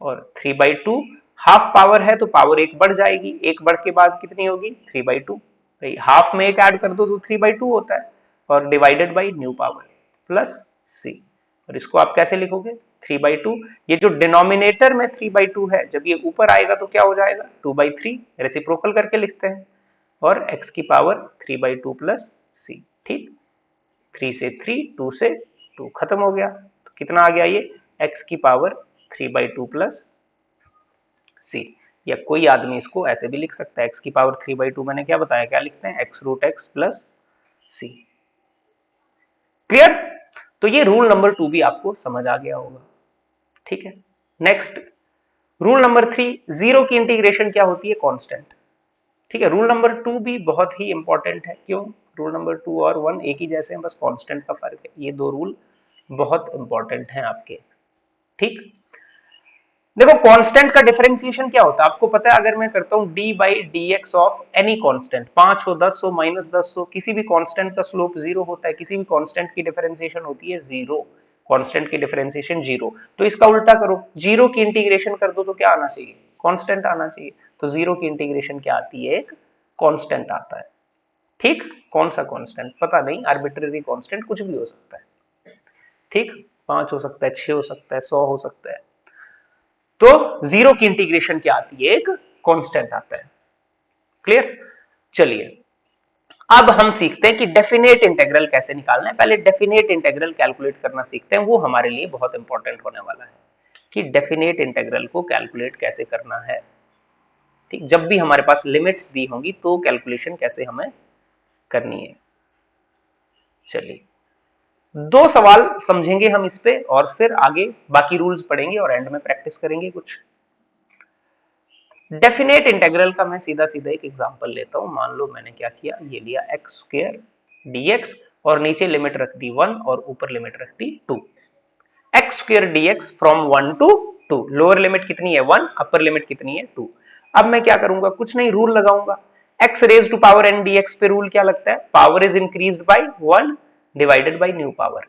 और 3/2 हाफ पावर है तो पावर एक बढ़ जाएगी, एक बढ़ के बाद कितनी होगी 3/2, भाई हाफ में एक ऐड कर दो तो 3/2 होता है, और divided by new power plus c, और इसको आप कैसे लिखोगे 3/2, ये जो डिनोमिनेटर में 3/2 है जब ये ऊपर आएगा तो क्या हो जाएगा 2/3, रेसिप्रोकल करके लिखते हैं, और x की पावर 3/2 प्लस c। ठीक, 3 से 3, 2 से 2 खत्म हो गया, तो कितना आ गया ये x की पावर 3/2 प्लस c, या कोई आदमी इसको ऐसे भी लिख सकता है, x की पावर 3/2 मैंने क्या बताया, क्या लिखते हैं x root x plus c। Clear. तो ये रूल नंबर 2 भी आपको समझ आ गया होगा। ठीक है, नेक्स्ट रूल नंबर 3, जीरो की इंटीग्रेशन क्या होती है, कांस्टेंट। ठीक है, रूल नंबर 2 भी बहुत ही इंपॉर्टेंट है, क्यों, रूल नंबर 2 और 1 एक ही जैसे हैं, बस कांस्टेंट का फर्क है, ये दो रूल बहुत इंपॉर्टेंट हैं आपके। ठीक, देखो कांस्टेंट का डिफरेंशिएशन क्या होता है आपको पता है, अगर मैं करता हूं d by D X of any constant, 5 हो 10 हो -10 हो, किसी भी कांस्टेंट का स्लोप जीरो होता है, किसी भी कांस्टेंट की डिफरेंशिएशन होती है जीरो, कांस्टेंट की डिफरेंशिएशन जीरो, तो इसका उल्टा करो, जीरो की इंटीग्रेशन कर दो तो क्या आना चाहिए, कांस्टेंट आना चाहिए, तो जीरो की इंटीग्रेशन क्या आती है, एक कांस्टेंट आता है। ठीक, कौन सा कांस्टेंट पता नहीं, आर्बिट्रेरी कांस्टेंट कुछ भी हो सकता है। ठीक, 5 हो सकता है, 6 हो सकता है, 100 हो सकता है, तो जीरो की इंटीग्रेशन क्या आती है, एक कांस्टेंट आता है। क्लियर। चलिए अब हम सीखते हैं कि डेफिनेट इंटीग्रल कैसे निकालना है, पहले डेफिनेट इंटीग्रल कैलकुलेट करना सीखते हैं, वो हमारे लिए बहुत इंपॉर्टेंट होने वाला है कि डेफिनेट इंटीग्रल को कैलकुलेट कैसे करना है। ठीक, जब भी हमारे पास लिमिट्स दी होंगी तो कैलकुलेशन कैसे हमें करनी है। चलिए दो सवाल समझेंगे हम इस पे और फिर आगे बाकी रूल्स पढ़ेंगे और एंड में प्रैक्टिस करेंगे कुछ। डेफिनेट इंटीग्रल का मैं सीधा सीधा एक एग्जांपल लेता हूं, मान लो मैंने क्या किया, ये लिया एक्स स्क्वायर dx और नीचे लिमिट रख दी 1 और ऊपर लिमिट रख दी 2, x square dx from 1 to 2, lower limit कितनी है 1, अपर लिमिट कितनी है 2। अब मैं क्या करूंगा, कुछ नहीं, रूल लगाऊंगा, x raise to power n dx पे रूल क्या लगता है, power is increased by 1 divided by new power.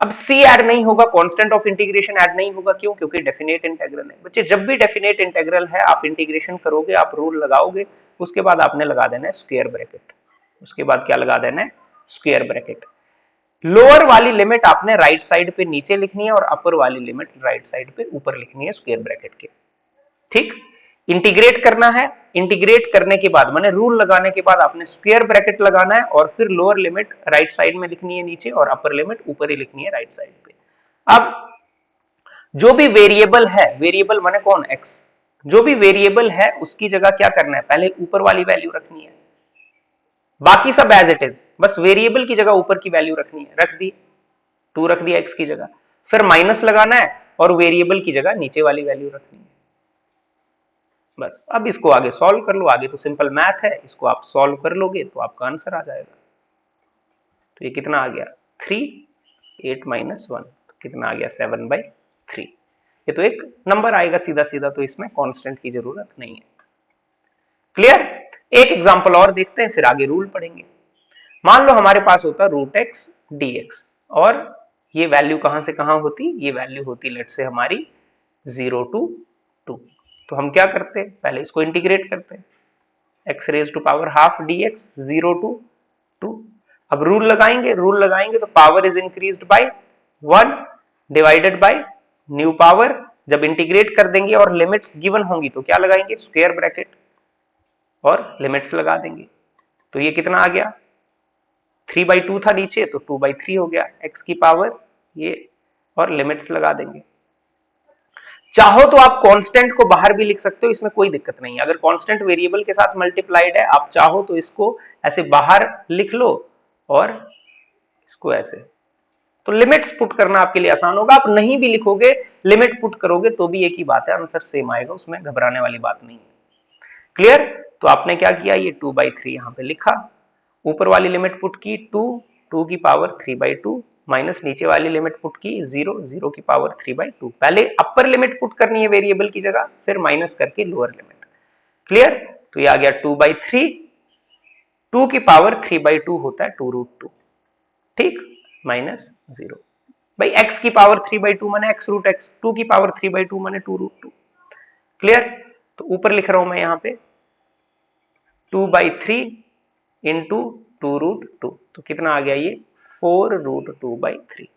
अब c ऐड नहीं होगा, कांस्टेंट ऑफ इंटीग्रेशन ऐड नहीं होगा, क्यों, क्योंकि डेफिनेट इंटीग्रल है। बच्चे जब भी डेफिनेट इंटीग्रल है आप इंटीग्रेशन करोगे, आप रूल लगाओगे, उसके बाद आपने लगा देना है स्क्वायर ब्रैकेट, उसके बाद क्या लगा देना है स्क्वायर ब्रैकेट। लोअर वाली लिमिट आपने राइट साइड पे नीचे लिखनी है और अपर वाली लिमिट राइट साइड पे ऊपर लिखनी है स्क्वायर ब्रैकेट के। ठीक, इंटीग्रेट करना है, इंटीग्रेट करने के बाद माने रूल लगाने के बाद आपने स्क्वायर ब्रैकेट लगाना है और फिर लोअर लिमिट राइट साइड में लिखनी है नीचे और अपर लिमिट ऊपर ही लिखनी है राइट साइड पे। अब जो भी वेरिएबल है, वेरिएबल माने कौन, x, जो भी वेरिएबल है उसकी जगह क्या करना है, पहले ऊपर वाली वैल्यू रखनी है, बाकी सब एज इट इज, बस वेरिएबल की जगह ऊपर की वैल्यू रखनी है, रख दी 2 रख दिया x की जगह, फिर माइनस लगाना है और वेरिएबल की जगह नीचे वाली वैल्यू रखनी है, बस। अब इसको आगे सॉल्व कर लो, आगे तो सिंपल मैथ है, इसको आप सॉल्व कर लोगे तो आपका आंसर आ जाएगा। तो ये कितना आ गया 3, 8 माइनस 1, तो कितना आ गया 7/3, ये तो एक नंबर आएगा सीधा सीधा, तो इसमें कांस्टेंट की जरूरत नहीं है। क्लियर। एक एग्जांपल और देखते हैं फिर आगे रूल पढ़ेंगे। मान लो हमारे पास होता रूट एक्स dx और ये वैल्यू कहां से कहां होती, ये वैल्यू होती लेट से हमारी 0 to 2, तो हम क्या करते हैं, पहले इसको इंटीग्रेट करते हैं, x raise to power half dx 0 to 2। अब रूल लगाएंगे, रूल लगाएंगे तो power is increased by 1 divided by new power, जब इंटीग्रेट कर देंगे और लिमिट्स गिवन होंगी तो क्या लगाएंगे स्क्वायर ब्रैकेट और लिमिट्स लगा देंगे, तो ये कितना आ गया 3/2 था नीचे तो 2/3 हो गया x की पावर ये, और लिमिट्स लगा देंगे। चाहो तो आप कांस्टेंट को बाहर भी लिख सकते हो, इसमें कोई दिक्कत नहीं है। अगर कांस्टेंट वेरिएबल के साथ मल्टीप्लाइड है, आप चाहो तो इसको ऐसे बाहर लिख लो और इसको ऐसे, तो लिमिट्स पुट करना आपके लिए आसान होगा। आप नहीं भी लिखोगे, लिमिट पुट करोगे तो भी एक ही बात है, आंसर सेम आएगा, उसमें घबराने वाली बात नहीं है। क्लियर? तो आपने क्या किया, ये 2/3 यहां पे लिखा, ऊपर वाली लिमिट पुट की 2 की पावर 3/2 माइनस नीचे वाली लिमिट पुट की 0 की पावर 3/2। पहले अपर लिमिट पुट करनी है वेरिएबल की जगह, फिर माइनस करके लोअर लिमिट। क्लियर? तो ये आ गया 2/3, 2 की पावर 3/2 होता है 2√2, ठीक, माइनस 0। भाई x की पावर 3/2 माने x√x, 2 की पावर 3/2 माने 2√2। क्लियर? तो ऊपर लिख रहा हूं मैं यहां पे 2/3 इंटू 2√2, तो कितना आ गया ये 4√2/3।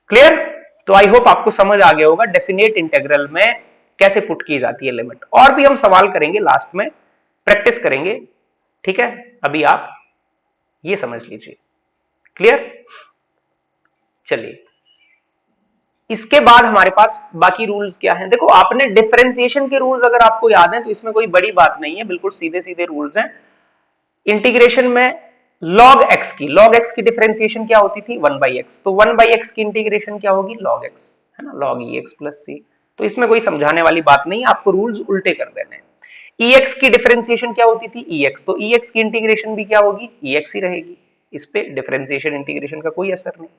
क्लियर? तो आई होप आपको समझ आ गया होगा डेफिनेट इंटीग्रल में कैसे पुट की जाती है लिमिट। और भी हम सवाल करेंगे लास्ट में, प्रैक्टिस करेंगे, ठीक है? अभी आप ये समझ लीजिए। क्लियर? चलिए, इसके बाद हमारे पास बाकी रूल्स क्या हैं। देखो, आपने डिफरेंशिएशन के रूल्स अगर आपको याद हैं तो इसमें कोई बड़ी बात नहीं है, बिल्कुल सीधे सीधे रूल्स हैं। इंटीग्रेशन में log x की डिफरेंशिएशन क्या होती थी, 1/x, तो 1/x की इंटीग्रेशन क्या होगी, log x, है ना, log ex प्लस c। तो इसमें कोई समझाने वाली बात नहीं है, आपको रूल्स उल्टे कर देने हैं। ex की डिफरेंशिएशन क्या होती थी, ex, तो ex की इंटीग्रेशन भी क्या होगी, ex ही रहेगी, इस पे डिफरेंशिएशन इंटीग्रेशन का कोई असर नहीं।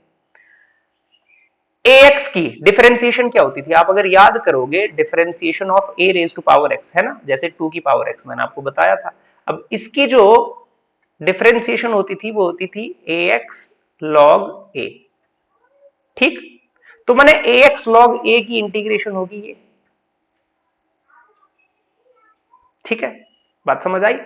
ax की डिफरेंशिएशन क्या होती थी, आप अगर याद करोगे, differentiation of a raise to power x, है ना, जैसे 2 की पावर x मैंने आपको बताया था। अब इसकी जो डिफरेंशिएशन होती थी वो होती थी ax log a, ठीक। तो मैंने ax log a की इंटीग्रेशन होगी ये, ठीक है, बात समझ आई।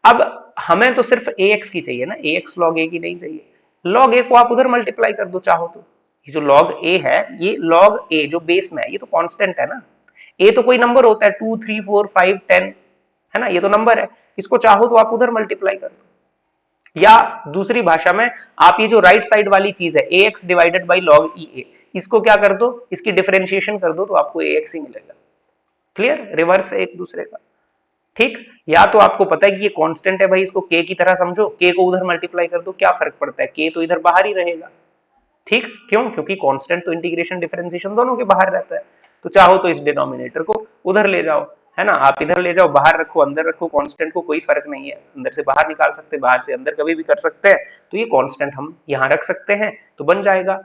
अब हमें तो सिर्फ ax की चाहिए ना, ax log a की नहीं चाहिए। log a को आप उधर मल्टीप्लाई कर दो चाहो तो, ये जो log a है, ये log a जो बेस में है, ये तो कांस्टेंट है ना, a तो कोई नंबर होता है 2 3 4 5 10, है ना, ये तो नंबर है, इसको चाहो तो आप उधर मल्टीप्लाई कर दो। या दूसरी भाषा में आप ये जो राइट साइड वाली चीज है ax divided by log ea, इसको क्या कर दो, इसकी डिफरेंशिएशन कर दो तो आपको ax ही मिलेगा। क्लियर? रिवर्स है एक दूसरे का, ठीक। या तो आपको पता है कि ये कांस्टेंट है भाई, इसको k की तरह समझो, k को उधर मल्टीप्लाई कर दो, क्या फर्क पड़ता है, k तो इधर बाहर ही रहेगा, ठीक, क्यों, क्योंकि कांस्टेंट तो इंटीग्रेशन डिफरेंशिएशन दोनों के बाहर रहता है। तो चाहो तो इस डिनोमिनेटर को उधर ले जाओ, है ना, आप इधर ले जाओ, बाहर रखो, अंदर रखो, कांस्टेंट को कोई फर्क नहीं है, अंदर से बाहर निकाल सकते, बाहर से अंदर कभी भी कर सकते हैं। तो ये कांस्टेंट हम यहां रख सकते हैं, तो बन जाएगा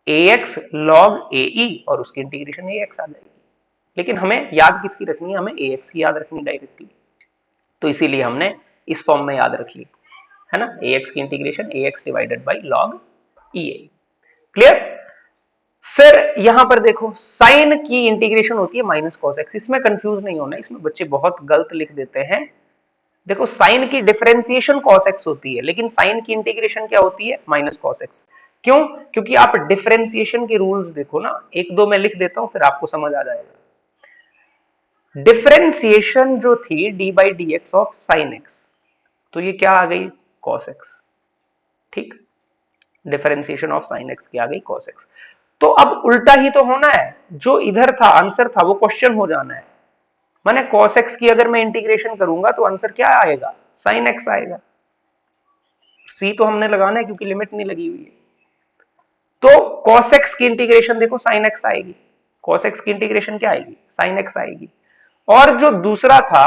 ax log ae और उसकी इंटीग्रेशन ax आ जाएगी। लेकिन हमें याद किसकी रखनी है, हमें ax की याद रखनी डायरेक्टली, तो इसीलिए हमने इस फॉर्म में याद रख ली, है ना, ax की integration ax divided by log ea। Clear? फिर यहां पर देखो, साइन की इंटीग्रेशन होती है माइनस कॉस एक्स, इसमें कंफ्यूज नहीं होना, इसमें बच्चे बहुत गलत लिख देते हैं। देखो, साइन की डिफरेंशिएशन कॉस एक्स होती है, लेकिन साइन की इंटीग्रेशन क्या होती है, माइनस कॉस एक्स। क्यों? क्योंकि आप डिफरेंशिएशन के रूल्स देखो ना, एक दो मैं लिख देता हूं फिर आपको समझ आ जाएगा। डिफरेंशिएशन जो थी D by D X of sine x, तो ये क्या आ गई, कॉस एक्स, ठीक। डिफरेंशिएशन ऑफ साइन एक्स की आ गई कॉस एक्स। तो अब उल्टा ही तो होना है, जो इधर था आंसर था वो क्वेश्चन हो जाना है। माने cos x की अगर मैं इंटीग्रेशन करूंगा तो आंसर क्या आएगा, sin x आएगा। c तो हमने लगाना है क्योंकि लिमिट नहीं लगी हुई है, तो cos x की इंटीग्रेशन देखो sin x आएगी, cos x की इंटीग्रेशन क्या आएगी, sin x आएगी। और जो दूसरा था,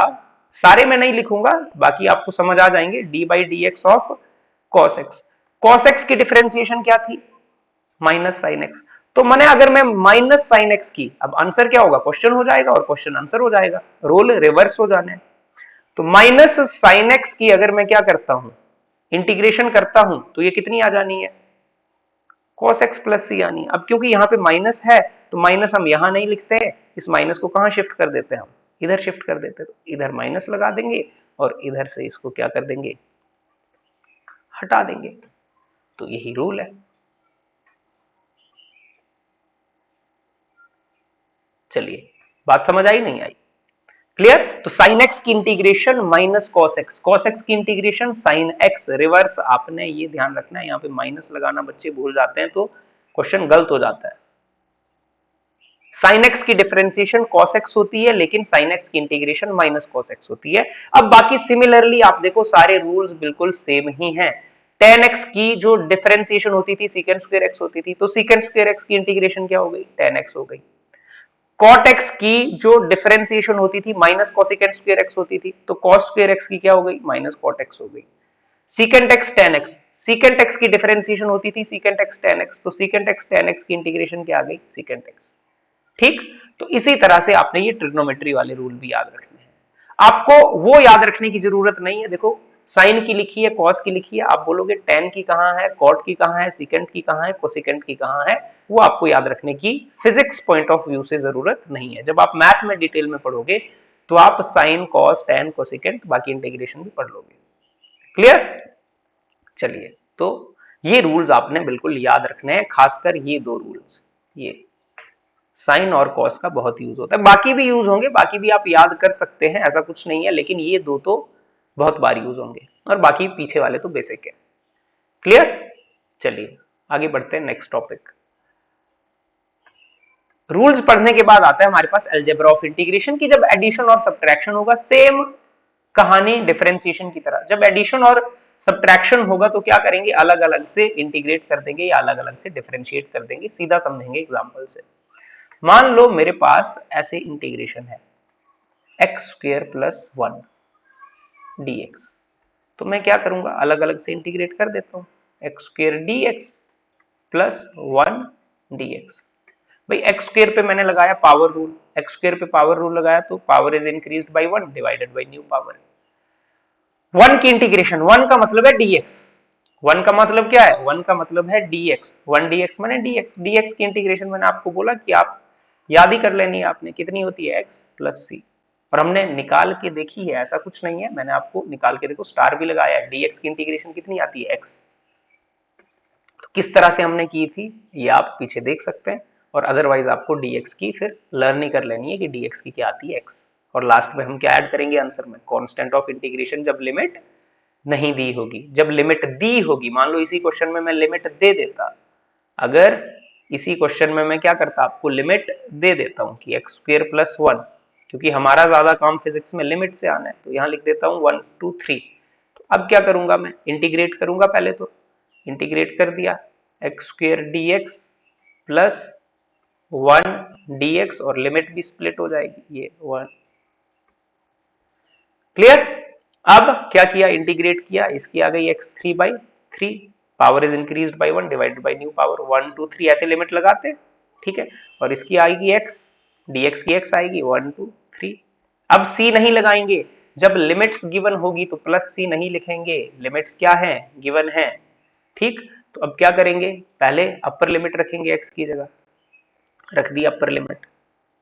सारे मैं नहीं लिखूंगा, बाकी आपको समझ आ जाएंगे, D by D X of cos x। cos x की डिफरेंशिएशन क्या थी, माइनस साइन एक्स। तो मैंने अगर मैं माइनस साइन एक्स की, अब आंसर क्या होगा, क्वेश्चन हो जाएगा और क्वेश्चन आंसर हो जाएगा, रोल रिवर्स हो जाने। तो माइनस साइन एक्स की अगर मैं क्या करता हूं, इंटीग्रेशन करता हूं, तो ये कितनी आ जानी है, cos x प्लस सी आनी है। अब क्योंकि यहां पे माइनस है तो माइनस हम यहां नहीं लिखते हैं, इस माइनस को कहां शिफ्ट कर देते हैं, हम इधर शिफ्ट कर देते हैं, तो इधर माइनस लगा देंगे और इधर से इसको क्या कर देंगे, हटा देंगे। तो यही रूल है। चलिए, बात समझ आई नहीं आई, क्लियर। तो साइन एक्स की integration minus cos x, cos x की इंटीग्रेशन साइन एक्स, रिवर्स। आपने ये ध्यान रखना है, यहाँ पे माइनस लगाना बच्चे भूल जाते हैं तो क्वेश्चन गलत हो जाता है। साइन एक्स की डिफरेंशिएशन कॉस एक्स होती है, लेकिन साइन एक्स की इंटीग्रेशन माइनस कॉस एक्स होती है। अब बाकी सिमिलरली आप देखो सारे रूल्स बिल्कुल सेम ही हैं। टेन एक्स की जो डिफरेंशिएशन होती थी सीकेंड स्क्वायर एक्स होती थी, तो सीकेंड स्क्वायर एक्स की इंटीग्रेशन क्या हो गई, टेन एक्स हो गई। कॉट एक्स की जो डिफरेंशिएशन होती थी माइनस कोसेकेंड स्क्वायर एक्स होती थी, तो कॉस स्क्वायर एक्स की क्या हो गई, माइनस कॉट एक्स हो गई। Secant x ten x, secant x की डिफरेंशिएशन होती थी सीकेंट एक्स टेन एक्स, तो सीकेंट एक्स टेन एक्स की इंटीग्रेशन क्या आ गई, सीकेंट एक्स। ठीक। तो इसी तरह से आपने ये ट्रिग्नोमेट्री वाले रूल भी याद रखने हैं। आपको वो याद रखने की जरूरत नहीं है। देखो साइन की लिखी है, कॉस की लिखी है, आप बोलोगे टेन की कहां है, कॉट की कहां है, सीकेंट की कहां है, कोसिकेंट की कहां है, वो आपको याद रखने की फिजिक्स पॉइंट ऑफ व्यू से जरूरत नहीं है। जब आप मैथ में डिटेल में पढ़ोगे तो आप साइन कॉस टेन कोसिकेंट बाकी इंटीग्रेशन भी पढ़ लोगे। क्लियर। चलिए, तो ये रूल्स आपने बिल्कुल याद रखने हैं, खासकर ये दो रूल्स, ये साइन और कॉस का बहुत यूज होता है। बाकी भी यूज होंगे, बाकी भी आप याद कर सकते हैं, ऐसा कुछ नहीं है, लेकिन ये दो तो बहुत बार यूज होंगे और बाकी पीछे वाले तो बेसिक है। क्लियर। चलिए आगे बढ़ते हैं नेक्स्ट टॉपिक। रूल्स पढ़ने के बाद आता है हमारे पास अलजेब्रा ऑफ इंटीग्रेशन की। जब एडिशन और सब्ट्रैक्शन होगा, सेम कहानी डिफरेंशिएशन की तरह, जब एडिशन और सब्ट्रैक्शन होगा तो क्या करेंगे, अलग अलग से इंटीग्रेट कर देंगे या अलग अलग से डिफरेंशिएट कर देंगे। सीधा समझेंगे एग्जांपल से। मान लो मेरे पास ऐसे इंटीग्रेशन है x square plus one D x, तो मैं क्या करूंगा, अलग अलग से इंटीग्रेट कर देता हूं। X square D x plus one D x. भाई एक्स स्क्वेयर पे मैंने लगाया पावर रूल, एक्स स्क्वेयर पे पावर रूल लगाया तो power is increased by one divided by new power. One की इंटीग्रेशन, वन का मतलब है डीएक्स, वन का मतलब क्या है, वन का मतलब है डीएक्स, वन डीएक्स मैंने डीएक्स, डीएक्स की इंटीग्रेशन मैंने आपको बोला कि आप याद ही कर लेनी है आपने, कितनी होती है एक्स प्लस सी। और हमने निकाल के देखी है, ऐसा कुछ नहीं है, मैंने आपको निकाल के देखो स्टार भी लगाया है। डीएक्स की इंटीग्रेशन कितनी आती है, एक्स। तो किस तरह से हमने की थी ये आप पीछे देख सकते हैं, और अदरवाइज आपको डीएक्स की फिर लर्न ही कर लेनी है कि डीएक्स की क्या आती है, एक्स। और लास्ट में हम क्या ऐड करेंगे आंसर में, कांस्टेंट ऑफ इंटीग्रेशन जब लिमिट नहीं दी होगी। जब लिमिट दी होगी, मान लो इसी क्वेश्चन में मैं लिमिट दे देता, अगर इसी क्वेश्चन में मैं क्या करता, आपको लिमिट दे देता हूं कि एक्स स्क्वेयर प्लस वन, क्योंकि हमारा ज्यादा काम फिजिक्स में लिमिट से आना है, तो यहां लिख देता हूं वन टू थ्री। तो अब क्या करूंगा, मैं इंटीग्रेट करूंगा, पहले तो इंटीग्रेट कर दिया x square D x plus one D x, और लिमिट भी स्प्लिट हो जाएगी, ये वन। क्लियर। अब क्या किया, इंटीग्रेट किया, इसकी आ गई x three by three, power is increase by one divided by new power, one two three ऐसे लिमिट लगाते हैं, ठीक है। और इसकी आएगी एक्स, डीएक्स की एक्स आएगी वन टू थ्री। अब सी नहीं लगाएंगे, जब लिमिट्स गिवन होगी तो प्लस सी नहीं लिखेंगे, लिमिट्स क्या है, गिवन है, ठीक। तो अब क्या करेंगे, पहले अपर लिमिट रखेंगे एक्स की जगह, रख दी अपर लिमिट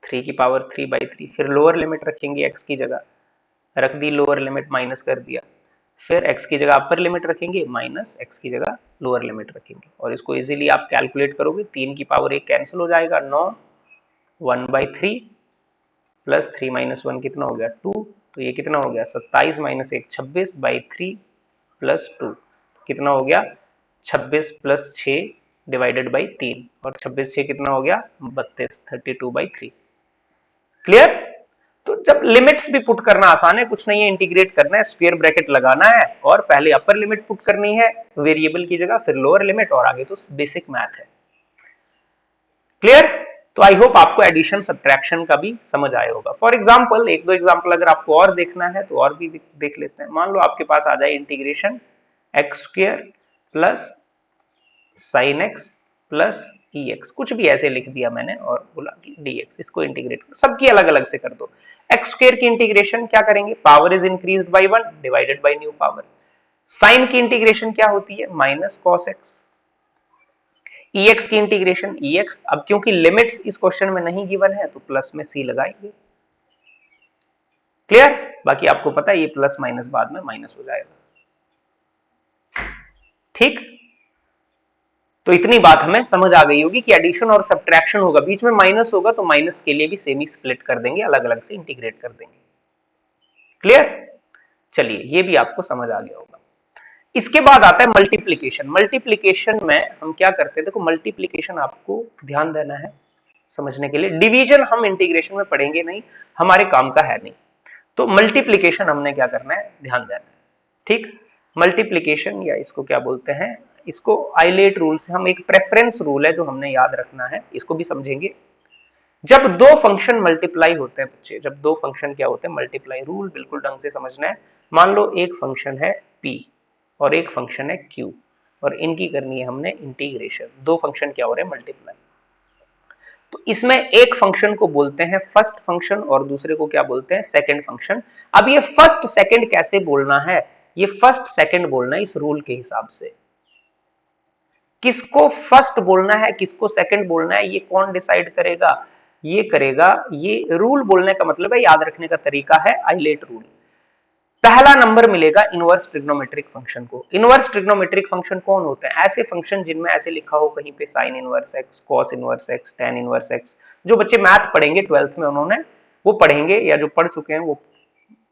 थ्री की पावर थ्री बाई थ्री, फिर लोअर लिमिट रखेंगे एक्स की जगह, रख दी लोअर लिमिट माइनस कर दिया, फिर x की जगह अपर लिमिट रखेंगे माइनस x की जगह लोअर लिमिट रखेंगे, और इसको इजीली आप कैलकुलेट करोगे, तीन की पावर एक कैंसिल हो जाएगा, नौ, one by three plus three minus one कितना हो गया, टू, तो ये कितना हो गया, सत्ताईस माइनस एक छब्बीस बाई थ्री प्लस टू, कितना हो गया, छब्बीस प्लस छ डिवाइडेड बाई तीन, और छब्बीस छः कितना हो गया, बत्तीस, 32 बाई थ्री। क्लियर। तो जब लिमिट्स भी पुट करना आसान है, कुछ नहीं है, इंटीग्रेट करना है, स्क्वायर ब्रैकेट लगाना है, और पहले अपर लिमिट पुट करनी है वेरिएबल की जगह, फिर लोअर लिमिट, और आगे तो बेसिक मैथ है। क्लियर। तो आई होप आपको एडिशन सब्ट्रैक्शन का भी समझ आया होगा। फॉर एग्जांपल एक दो एग्जांपल अगर आपको और देखना है तो और भी देख लेते हैं। मान लो आपके पास आ जाए integration X square plus sine X plus E X, कुछ भी ऐसे लिख दिया मैंने और बोला कि dx, इसको इंटीग्रेट करो, सबकी अलग अलग से कर दो। एक्स स्क्वायर की इंटीग्रेशन क्या करेंगे, power is increased by one divided by new power. Sine की इंटीग्रेशन क्या होती है, माइनस कॉस एक्स। एक्स की इंटीग्रेशन एक्स, अब क्योंकि लिमिट्स इस क्वेश्चन में नहीं गिवन है तो प्लस में सी लगाएंगे। क्लियर। बाकी आपको पता है ये प्लस माइनस बाद में माइनस हो जाएगा, ठीक। तो इतनी बात हमें समझ आ गई होगी कि एडिशन और सब्ट्रैक्शन होगा, बीच में माइनस होगा तो माइनस के लिए भी सेम ही स्प्लिट कर देंगे, अलग अलग से इंटीग्रेट कर देंगे। क्लियर? चलिए ये भी आपको समझ आ गया होगा। इसके बाद आता है मल्टीप्लीकेशन। मल्टीप्लीकेशन में हम क्या करते हैं, देखो मल्टीप्लीकेशन आपको ध्यान देना है समझने के लिए। डिवीजन हम इंटीग्रेशन में पढ़ेंगे नहीं, हमारे काम का है नहीं। तो मल्टीप्लीकेशन हमने क्या करना है, ध्यान देना है। ठीक, मल्टीप्लीकेशन या इसको क्या बोलते हैं, इसको आइलेट रूल से हम, एक प्रेफरेंस रूल है जो हमने याद रखना है, इसको भी समझेंगे। जब दो फंक्शन मल्टीप्लाई होते हैं बच्चे, जब दो फंक्शन क्या होते हैं, मल्टीप्लाई, रूल बिल्कुल ढंग से समझना है। मान लो एक फंक्शन है p और एक फंक्शन है q और इनकी करनी है हमने इंटीग्रेशन। दो फंक्शन क्या हो रहे हैं, मल्टीप्लाई। तो इसमें एक फंक्शन को बोलते हैं फर्स्ट फंक्शन और दूसरे को क्या बोलते हैं, सेकंड फंक्शन। अब ये फर्स्ट सेकंड कैसे बोलना है, ये फर्स्ट सेकंड बोलना है इस रूल के हिसाब से। किसको फर्स्ट बोलना है किसको सेकंड बोलना है, ये कौन डिसाइड करेगा, ये करेगा, ये रूल बोलने का मतलब है, याद रखने का तरीका है आइलेट रूल। पहला नंबर मिलेगा इनवर्स ट्रिग्नोमेट्रिक फंक्शन को। इनवर्स ट्रिग्नोमेट्रिक फंक्शन कौन होते हैं, ऐसे फंक्शन जिनमें ऐसे लिखा हो कहीं पे sine inverse x, cos inverse x, tan inverse x. जो बच्चे मैथ पढ़ेंगे 12th में उन्होंने वो पढ़ेंगे, या जो पढ़ चुके हैं वो,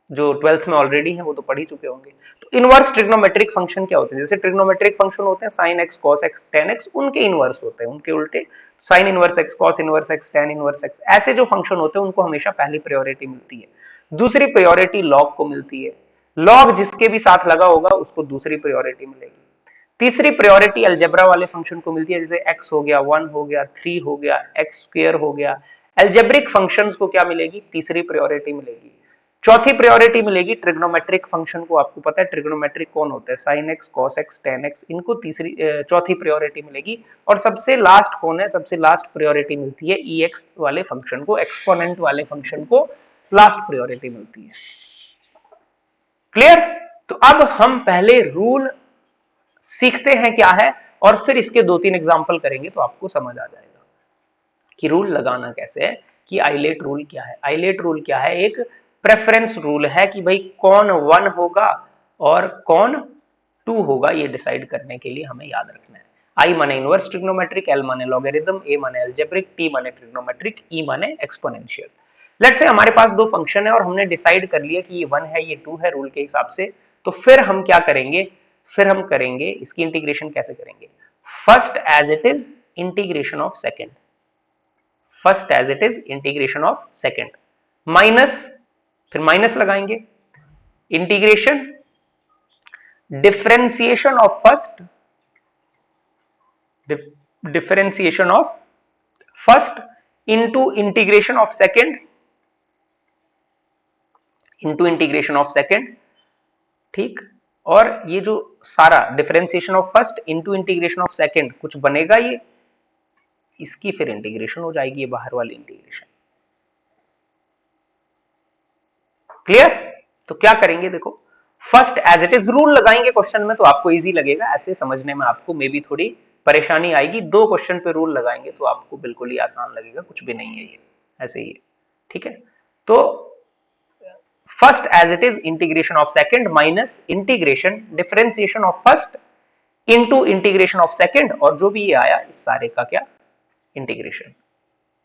जो 12th में ऑलरेडी है वो तो पढ़ ही चुके होंगे। तो इनवर्स ट्रिग्नोमेट्रिक फंक्शन क्या होते हैं, जैसे ट्रिग्नोमेट्रिक फंक्शन होते हैं sine x, cos x, ten x, उनके इनवर्स होते हैं, उनके उल्टे sine inverse x, cos inverse x, tan inverse x. ऐसे जो फंक्शन होते हैं उनको हमेशा पहली प्रायोरिटी मिलती है। दूसरी प्रायोरिटी लॉग को मिलती है, लॉग जिसके भी साथ लगा होगा उसको दूसरी प्रायोरिटी मिलेगी। तीसरी प्रायोरिटी अलजेब्रा वाले फंक्शन को मिलती है, जैसे x हो गया, 1 हो गया, 3 हो गया, एक्स स्क्वायर हो गया। एल्जेब्रिक फंक्शंस को क्या मिलेगी, तीसरी प्रायोरिटी मिलेगी। चौथी प्रायोरिटी मिलेगी ट्रिग्नोमेट्रिक फंक्शन को। आपको पता है ट्रिग्नोमेट्रिक कौन होता है, sine x, cos x, ten x, इनको तीसरी चौथी प्रायोरिटी मिलेगी। और सबसे लास्ट कौन है, सबसे लास्ट प्रायोरिटी मिलती है ई एक्स वाले फंक्शन को, एक्सपोनेंट वाले फंक्शन को लास्ट प्रायोरिटी मिलती है। क्लियर? तो अब हम पहले रूल सीखते हैं क्या है, और फिर इसके दो तीन एग्जाम्पल करेंगे तो आपको समझ आ जाएगा कि रूल लगाना कैसे है, कि आइलेट रूल क्या है। आइलेट रूल क्या है, एक प्रेफरेंस रूल है कि भाई कौन 1 होगा और कौन 2 होगा, ये डिसाइड करने के लिए हमें याद रखना है। आई माने इनवर्स ट्रिग्नोमेट्रिक, एल माने लॉगरिथम, ए माने अलजेब्रिक, टी माने ट्रिग्नोमेट्रिक, ई माने एक्सपोनेंशियल। लेट्स से हमारे पास दो फंक्शन है और हमने डिसाइड कर लिया कि ये 1 है ये 2 है रूल के हिसाब से। तो फिर हम क्या करेंगे, फिर हम करेंगे इसकी इंटीग्रेशन कैसे करेंगे, first as it is integration of second. First as it is integration of second minus, फिर माइनस लगाएंगे, integration differentiation of first, differentiation of first into integration of second, into integration of second. ठीक, और ये जो सारा differentiation of first into integration of second कुछ बनेगा, ये इसकी फिर इंटीग्रेशन हो जाएगी, ये बाहर वाली इंटीग्रेशन। क्लियर? तो क्या करेंगे, देखो first as it is rule लगाएंगे क्वेश्चन में तो आपको इजी लगेगा, ऐसे समझने में आपको मे बी थोड़ी परेशानी आएगी। दो क्वेश्चन पे रूल लगाएंगे तो आपको बिल्कुल ही आसान लगेगा, कुछ भी नहीं है ये, ऐसे ही है। ठीक है, तो first as it is integration of second minus integration differentiation of first into integration of second, और जो भी ये आया इस सारे का क्या, इंटीग्रेशन।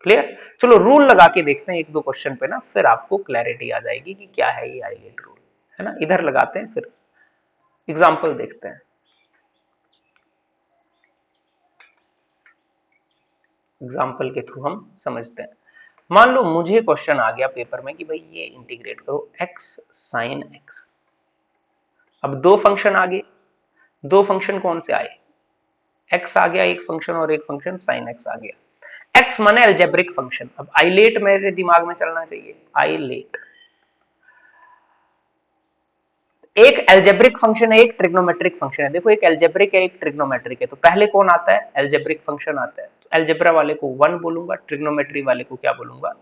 क्लियर? चलो रूल लगा के देखते हैं एक दो क्वेश्चन पे ना, फिर आपको क्लैरिटी आ जाएगी कि क्या है ये आइलेट रूल, है ना। इधर लगाते हैं, फिर एग्जांपल देखते हैं। एग्जांपल के थ्रू हम समझते हैं। मान लो मुझे क्वेश्चन आ गया पेपर में कि भाई ये इंटीग्रेट करो x साइन x। अब दो फंक्शन आ गए, दो फंक्शन कौन से आए, x आ गया एक फंक्शन और एक फंक्शन साइन x आ गया। x माने अलजेब्रिक फंक्शन। अब आइलेट मेरे दिमाग में चलना चाहिए, आइलेट एक एल्जेब्रिक फंक्शन है, एक ट्रिग्नोमेट्रिक फंक्शन है। देखो एक एल्जेब्रिक है एक ट्रिग्नोमेट्रिक है, तो पहले कौन आता है, एल्जेब्रिक फंक्शन आता है। तो एल्जेब्रा वाले को 1 बोलूंगा, ट्रिग्नोमेट्री वाले को क्या बोलूंगा,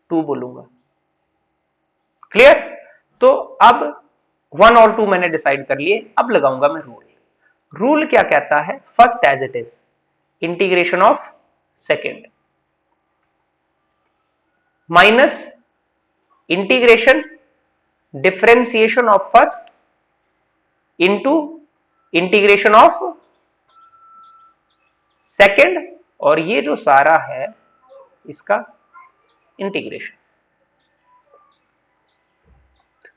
2 बोलूंगा। क्लियर? तो अब 1 और 2 मैंने डिसाइड कर लिए, अब लगाऊंगा मैं रूल। रूल क्या कहता है, first as it is integration of second minus integration differentiation of first into integration of second, और ये जो सारा है इसका इंटीग्रेशन।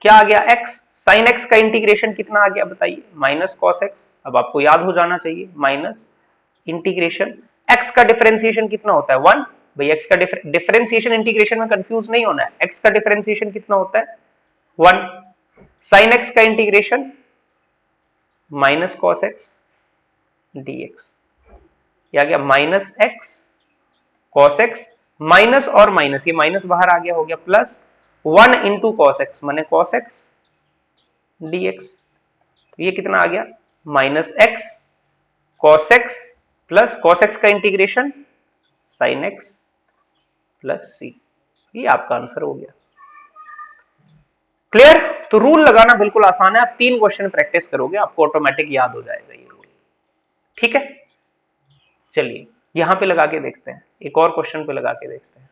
क्या आ गया x, साइन x का इंटीग्रेशन कितना आ गया बताइए, माइनस कॉस एक्स। अब आपको याद हो जाना चाहिए, माइनस इंटीग्रेशन x का डिफरेंशिएशन कितना होता है 1। भाई x का डिफरेंशिएशन इंटीग्रेशन में कंफ्यूज नहीं होना है, x का डिफरेंशिएशन कितना होता है 1। साइन x का integration minus cos x dx, क्या गया minus x cos x, minus और माइनस, ये माइनस बाहर आ गया, हो गया प्लस 1 इंटू कॉस एक्स माने कॉस एक्स dx। तो ये कितना आ गया minus x cos x plus cos x का इंटीग्रेशन साइन एक्स प्लस सी, ये आपका आंसर हो गया। क्लियर? तो रूल लगाना बिल्कुल आसान है, आप 3 क्वेश्चन प्रैक्टिस करोगे आपको ऑटोमेटिक याद हो जाएगा ये रूल। ठीक है, चलिए यहां पे लगा के देखते हैं, एक और क्वेश्चन पे लगा के देखते हैं,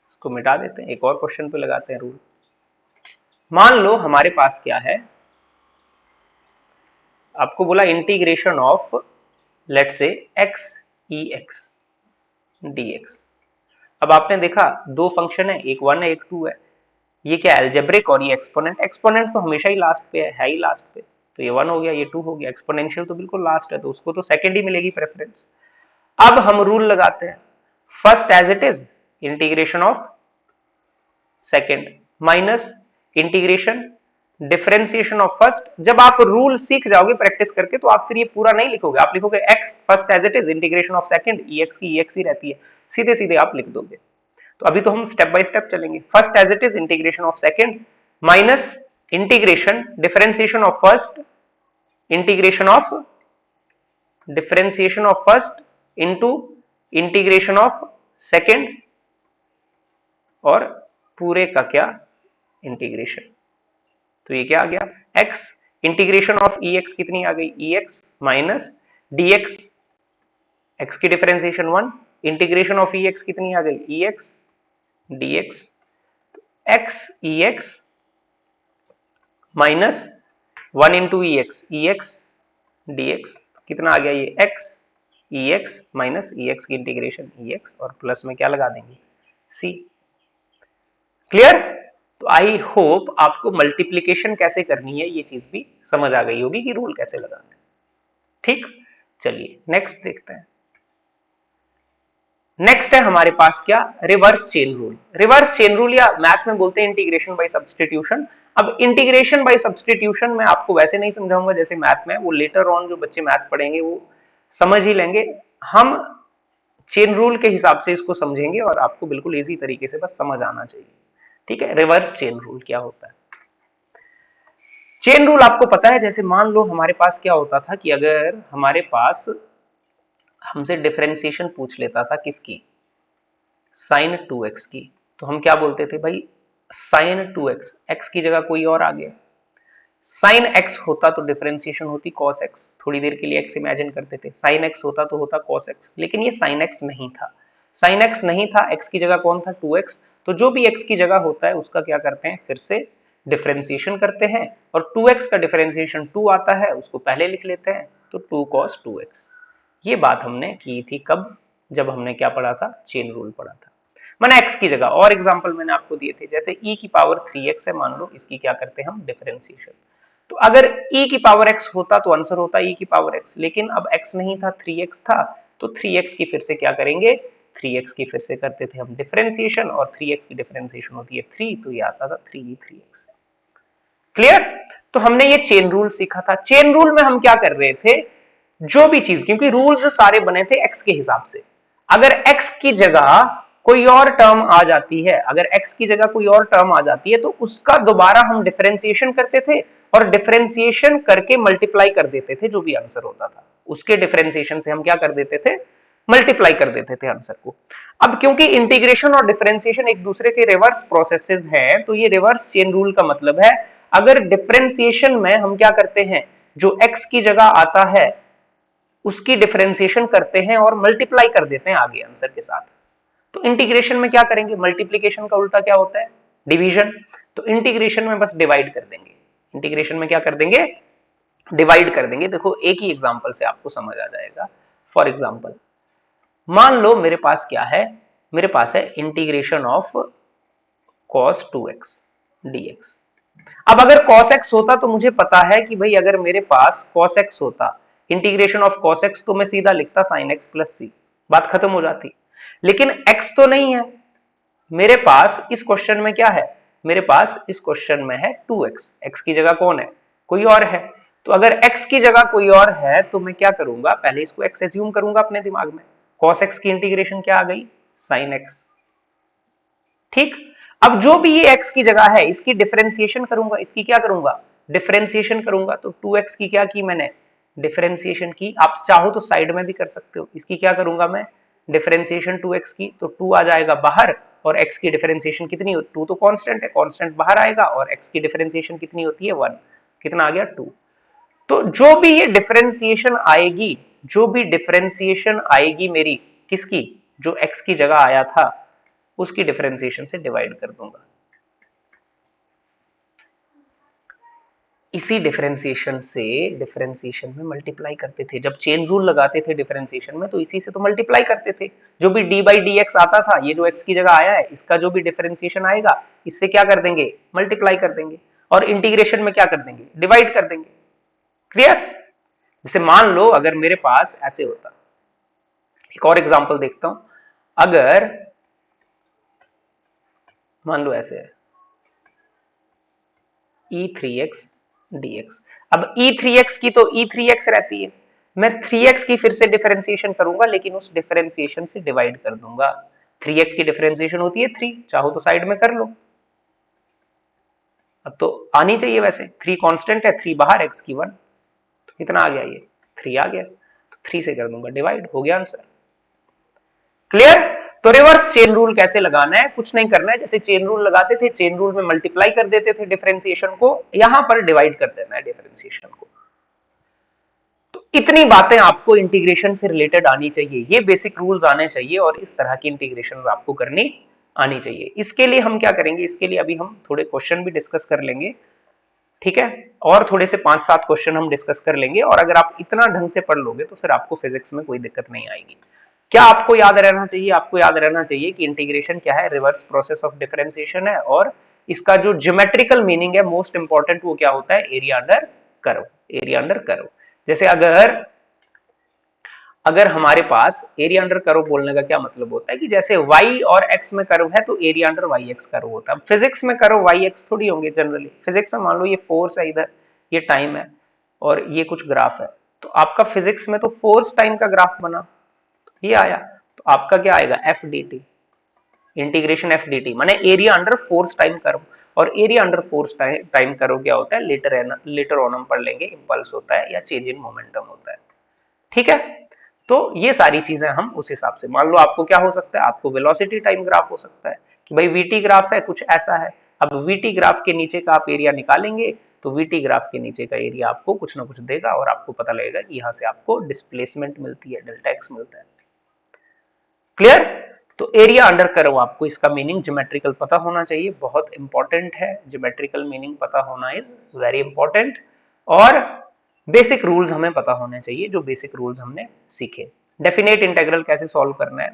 इसको मिटा देते हैं, एक और क्वेश्चन पे लगाते हैं रूल। मान लो हमारे पास क्या है, आपको बोला integration of let's say x e x dx। अब आपने देखा दो फंक्शन है, एक 1 है एक 2 है, ये क्या एल्जेब्रिक और ये एक्सपोनेंट। एक्सपोनेंट तो हमेशा ही लास्ट पे है ही लास्ट पे, तो ये 1 हो गया ये 2 हो गया, एक्सपोनेंशियल तो बिल्कुल लास्ट है तो उसको तो सेकंड ही मिलेगी प्रेफरेंस। अब हम रूल लगाते हैं, first as it is integration of second minus integration differentiation of first. जब आप रूल सीख जाओगे प्रैक्टिस करके तो आप फिर ये पूरा नहीं लिखोगे, आप लिखोगे x first as it is integration of second, ex की ex ही रहती है, सीधे सीधे आप लिख दोगे। तो अभी तो हम स्टेप बाय स्टेप चलेंगे, first as it is integration of second minus integration differentiation of first integration of differentiation of first into integration of second और पूरे का क्या इंटीग्रेशन। तो ये क्या आ गया x इंटीग्रेशन ऑफ ex कितनी आ गई ex माइनस dx, x की डिफरेंशिएशन 1, इंटीग्रेशन ऑफ ex कितनी आ गई ex dx, x ex minus 1 into ex dx कितना आ गया ये x ex माइनस ex की इंटीग्रेशन ex और प्लस में क्या लगा देंगे c। क्लियर? तो आई होप आपको मल्टीप्लीकेशन कैसे करनी है ये चीज भी समझ आ गई होगी कि रूल कैसे लगाना है। ठीक, चलिए नेक्स्ट देखते हैं। नेक्स्ट है हमारे पास क्या, reverse chain rule. Reverse chain rule या मैथ में बोलते हैं इंटीग्रेशन बाय सब्स्टिट्यूशन। अब इंटीग्रेशन बाय सब्स्टिट्यूशन मैं आपको वैसे नहीं समझाऊंगा जैसे मैथ में, वो लेटर ऑन जो बच्चे मैथ पढ़ेंगे वो समझ ही लेंगे। हम चेन रूल के हिसाब से इसको समझेंगे और आपको बिल्कुल इजी तरीके से बस समझ आना चाहिए। ठीक है, रिवर्स चेन रूल क्या होता है? चेन रूल आपको पता है, जैसे मान लो हमारे पास क्या होता था कि अगर हमारे पास हमसे डिफरेंशिएशन पूछ लेता था किसकी, साइन 2x की, तो हम क्या बोलते थे भाई साइन 2x, x की जगह कोई और आ गया। साइन x होता तो डिफरेंशिएशन होती cos x, थोड़ी देर के लिए x इमेजिन करते थे, साइन x होता तो होता cos x, लेकिन ये साइन x नहीं था, साइन x नहीं था, x की जगह कौन था 2x, तो जो भी x की जगह होता है उसका क्या करते हैं फिर से डिफरेंशिएशन करते हैं, और 2x का डिफरेंशिएशन 2 आता है उसको पहले लिख लेते हैं, तो 2 cos 2x। ये बात हमने की थी कब, जब हमने क्या पढ़ा था, चेन रूल पढ़ा था। मैंने x की जगह और एग्जांपल मैंने आपको दिए थे, जैसे e की पावर 3x है मान लो, इसकी क्या करते हैं हम डिफरेंशिएशन, तो अगर e की पावर x होता तो आंसर होता e की पावर x, लेकिन अब x नहीं था 3x था, तो 3x की फिर से क्या करेंगे, 3x की फिर से करते थे हम डिफरेंशिएशन, और 3x की डिफरेंशिएशन होती है 3, तो ये आता था 3x। क्लियर? तो हमने ये चेन रूल सीखा था। चेन रूल में हम क्या कर रहे थे, जो भी चीज, क्योंकि रूल्स सारे बने थे x के हिसाब से, अगर x की जगह कोई और टर्म आ जाती है, अगर x की जगह कोई और टर्म आ जाती है तो उसका दोबारा हम डिफरेंशिएशन करते थे और डिफरेंशिएशन करके मल्टीप्लाई कर देते थे, जो भी आंसर होता था उसके डिफरेंशिएशन से हम क्या कर देते थे, मल्टीप्लाई कर देते थे आंसर को। अब क्योंकि इंटीग्रेशन और डिफरेंशिएशन एक दूसरे के रिवर्स प्रोसेसेस हैं, तो ये रिवर्स चेन रूल का मतलब है अगर डिफरेंशिएशन में हम क्या करते हैं, जो x की जगह आता है उसकी डिफरेंशिएशन करते हैं और मल्टीप्लाई कर देते हैं आगे आंसर के साथ, तो इंटीग्रेशन में क्या करेंगे, मल्टीप्लिकेशन का उल्टा क्या होता है, डिवीजन, तो इंटीग्रेशन में बस डिवाइड कर देंगे, इंटीग्रेशन में क्या कर देंगे, डिवाइड कर देंगे। देखो एक ही एग्जांपल से आपको समझ आ जाएगा। फॉर एग्जांपल मान लो मेरे पास क्या है, मेरे पास है integration of cos 2x dx। अब अगर cos x होता तो मुझे पता है कि भाई अगर मेरे पास cos x होता, इंटीग्रेशन ऑफ cos x, तो मैं सीधा लिखता sin x प्लस c, बात खत्म हो जाती। लेकिन x तो नहीं है मेरे पास, इस क्वेश्चन में क्या है, मेरे पास इस क्वेश्चन में है 2x, x की जगह कौन है, कोई और है। तो अगर x की जगह कोई और है तो मैं क्या करूंगा, पहले इसको x एज्यूम करूंगा अपने दिमाग में, cos x की इंटीग्रेशन क्या आ गई, sin x। ठीक, अब जो भी ये x की जगह है इसकी डिफरेंशिएशन करूंगा, इसकी क्या करूंगा, डिफरेंशिएशन करूंगा। तो 2x की क्या की मैंने, डिफरेंशिएशन की। आप चाहो तो साइड में भी कर सकते हो, इसकी क्या करूंगा मैं, डिफरेंशिएशन 2x की, तो 2 आ जाएगा बाहर, और x की डिफरेंशिएशन कितनी होती है, 2 तो कांस्टेंट है, कांस्टेंट बाहर आएगा, और x की डिफरेंशिएशन कितनी होती है 1, कितना आ गया 2। तो जो भी ये डिफरेंशिएशन आएगी, जो भी डिफरेंशिएशन आएगी मेरी किसकी, जो x की जगह आया था उसकी डिफरेंशिएशन से डिवाइड कर दूंगा। इसी डिफरेंशिएशन से डिफरेंशिएशन में मल्टीप्लाई करते थे, जब चेन रूल लगाते थे डिफरेंशिएशन में तो इसी से तो मल्टीप्लाई करते थे। जो भी डी बाई डी एक्स आता था, ये जो एक्स की जगह आया है इसका जो भी डिफरेंशिएशन आएगा इससे क्या कर देंगे, मल्टीप्लाई कर देंगे, और इंटीग्रेशन में क्या कर देंगे, डिवाइड कर देंगे। क्लियर। जैसे मान लो अगर मेरे पास ऐसे होता, एक और एग्जांपल देखता हूं, अगर मान लो ऐसे है e3x dx। अब e3x की तो e3x रहती है, मैं 3x की फिर से डिफरेंशिएशन करूंगा, लेकिन उस डिफरेंशिएशन से डिवाइड कर दूंगा। 3x की डिफरेंशिएशन होती है 3, चाहो तो साइड में कर लो। अब तो आनी चाहिए वैसे, 3 कांस्टेंट है, 3 बाहर, x की 1, तो कितना आ गया, ये 3 आ गया, तो 3 से कर दूंगा डिवाइड, हो गया आंसर। क्लियर। तो रिवर्स चेन रूल कैसे लगाना है, कुछ नहीं करना है, जैसे चेन रूल लगाते थे, चेन रूल में मल्टीप्लाई कर देते थे डिफरेंशिएशन को, यहां पर डिवाइड कर देना है डिफरेंशिएशन को। तो इतनी बातें आपको इंटीग्रेशन से रिलेटेड आनी चाहिए, ये बेसिक रूल्स आने चाहिए, और इस तरह की इंटीग्रेशन आपको करनी आनी चाहिए। इसके लिए हम क्या करेंगे, इसके लिए अभी हम थोड़े क्वेश्चन भी डिस्कस कर लेंगे, ठीक है, और थोड़े से 5-7 क्वेश्चन हम डिस्कस कर लेंगे, और अगर आप इतना ढंग से पढ़ लोगे तो फिर आपको फिजिक्स में कोई दिक्कत नहीं आएगी। क्या आपको याद रहना चाहिए, आपको याद रहना चाहिए कि इंटीग्रेशन क्या है, रिवर्स प्रोसेस ऑफ डिफरेंशिएशन है, और इसका जो ज्योमेट्रिकल मीनिंग है मोस्ट इंपॉर्टेंट वो क्या होता है, area under curve, area under curve. जैसे अगर हमारे पास एरिया अंडर कर्व बोलने का क्या मतलब होता है कि जैसे y और x में कर्व है तो area under Y X curve होता है। फिजिक्स में कर्व वाई एक्स थोड़ी होंगे जनरली, फिजिक्स में मान लो ये फोर्स है इधर, ये टाइम है, और ये कुछ ग्राफ है, तो आपका फिजिक्स में तो फोर्स टाइम का ग्राफ बना, ये आया, तो आपका क्या आएगा, F D T, integration F D T, माने area under force time curve. और area under force time curve क्या होता है, लेटर ऑन हम पढ़ लेंगे, इंपल्स होता है या चेंज इन मोमेंटम होता है। ठीक है, तो ये सारी चीजें हम उस हिसाब से, मान लो आपको क्या हो सकता है, आपको वेलोसिटी टाइम ग्राफ हो सकता है कि भाई वीटी ग्राफ है, कुछ ऐसा है। अब वीटी ग्राफ के नीचे का आप एरिया निकालेंगे तो वीटी ग्राफ के नीचे का एरिया आपको कुछ ना कुछ देगा, और आपको पता लगेगा कि यहां से आपको डिस्प्लेसमेंट मिलती है, डेल्टा एक्स मिलता है। क्लियर। तो एरिया अंडर कर्व, आपको इसका मीनिंग ज्योमेट्रिकल पता होना चाहिए, बहुत इंपॉर्टेंट है, ज्योमेट्रिकल मीनिंग पता होना इज वेरी इंपॉर्टेंट। और बेसिक रूल्स हमें पता होने चाहिए, जो बेसिक रूल्स हमने सीखे। डेफिनेट इंटीग्रल कैसे सॉल्व करना है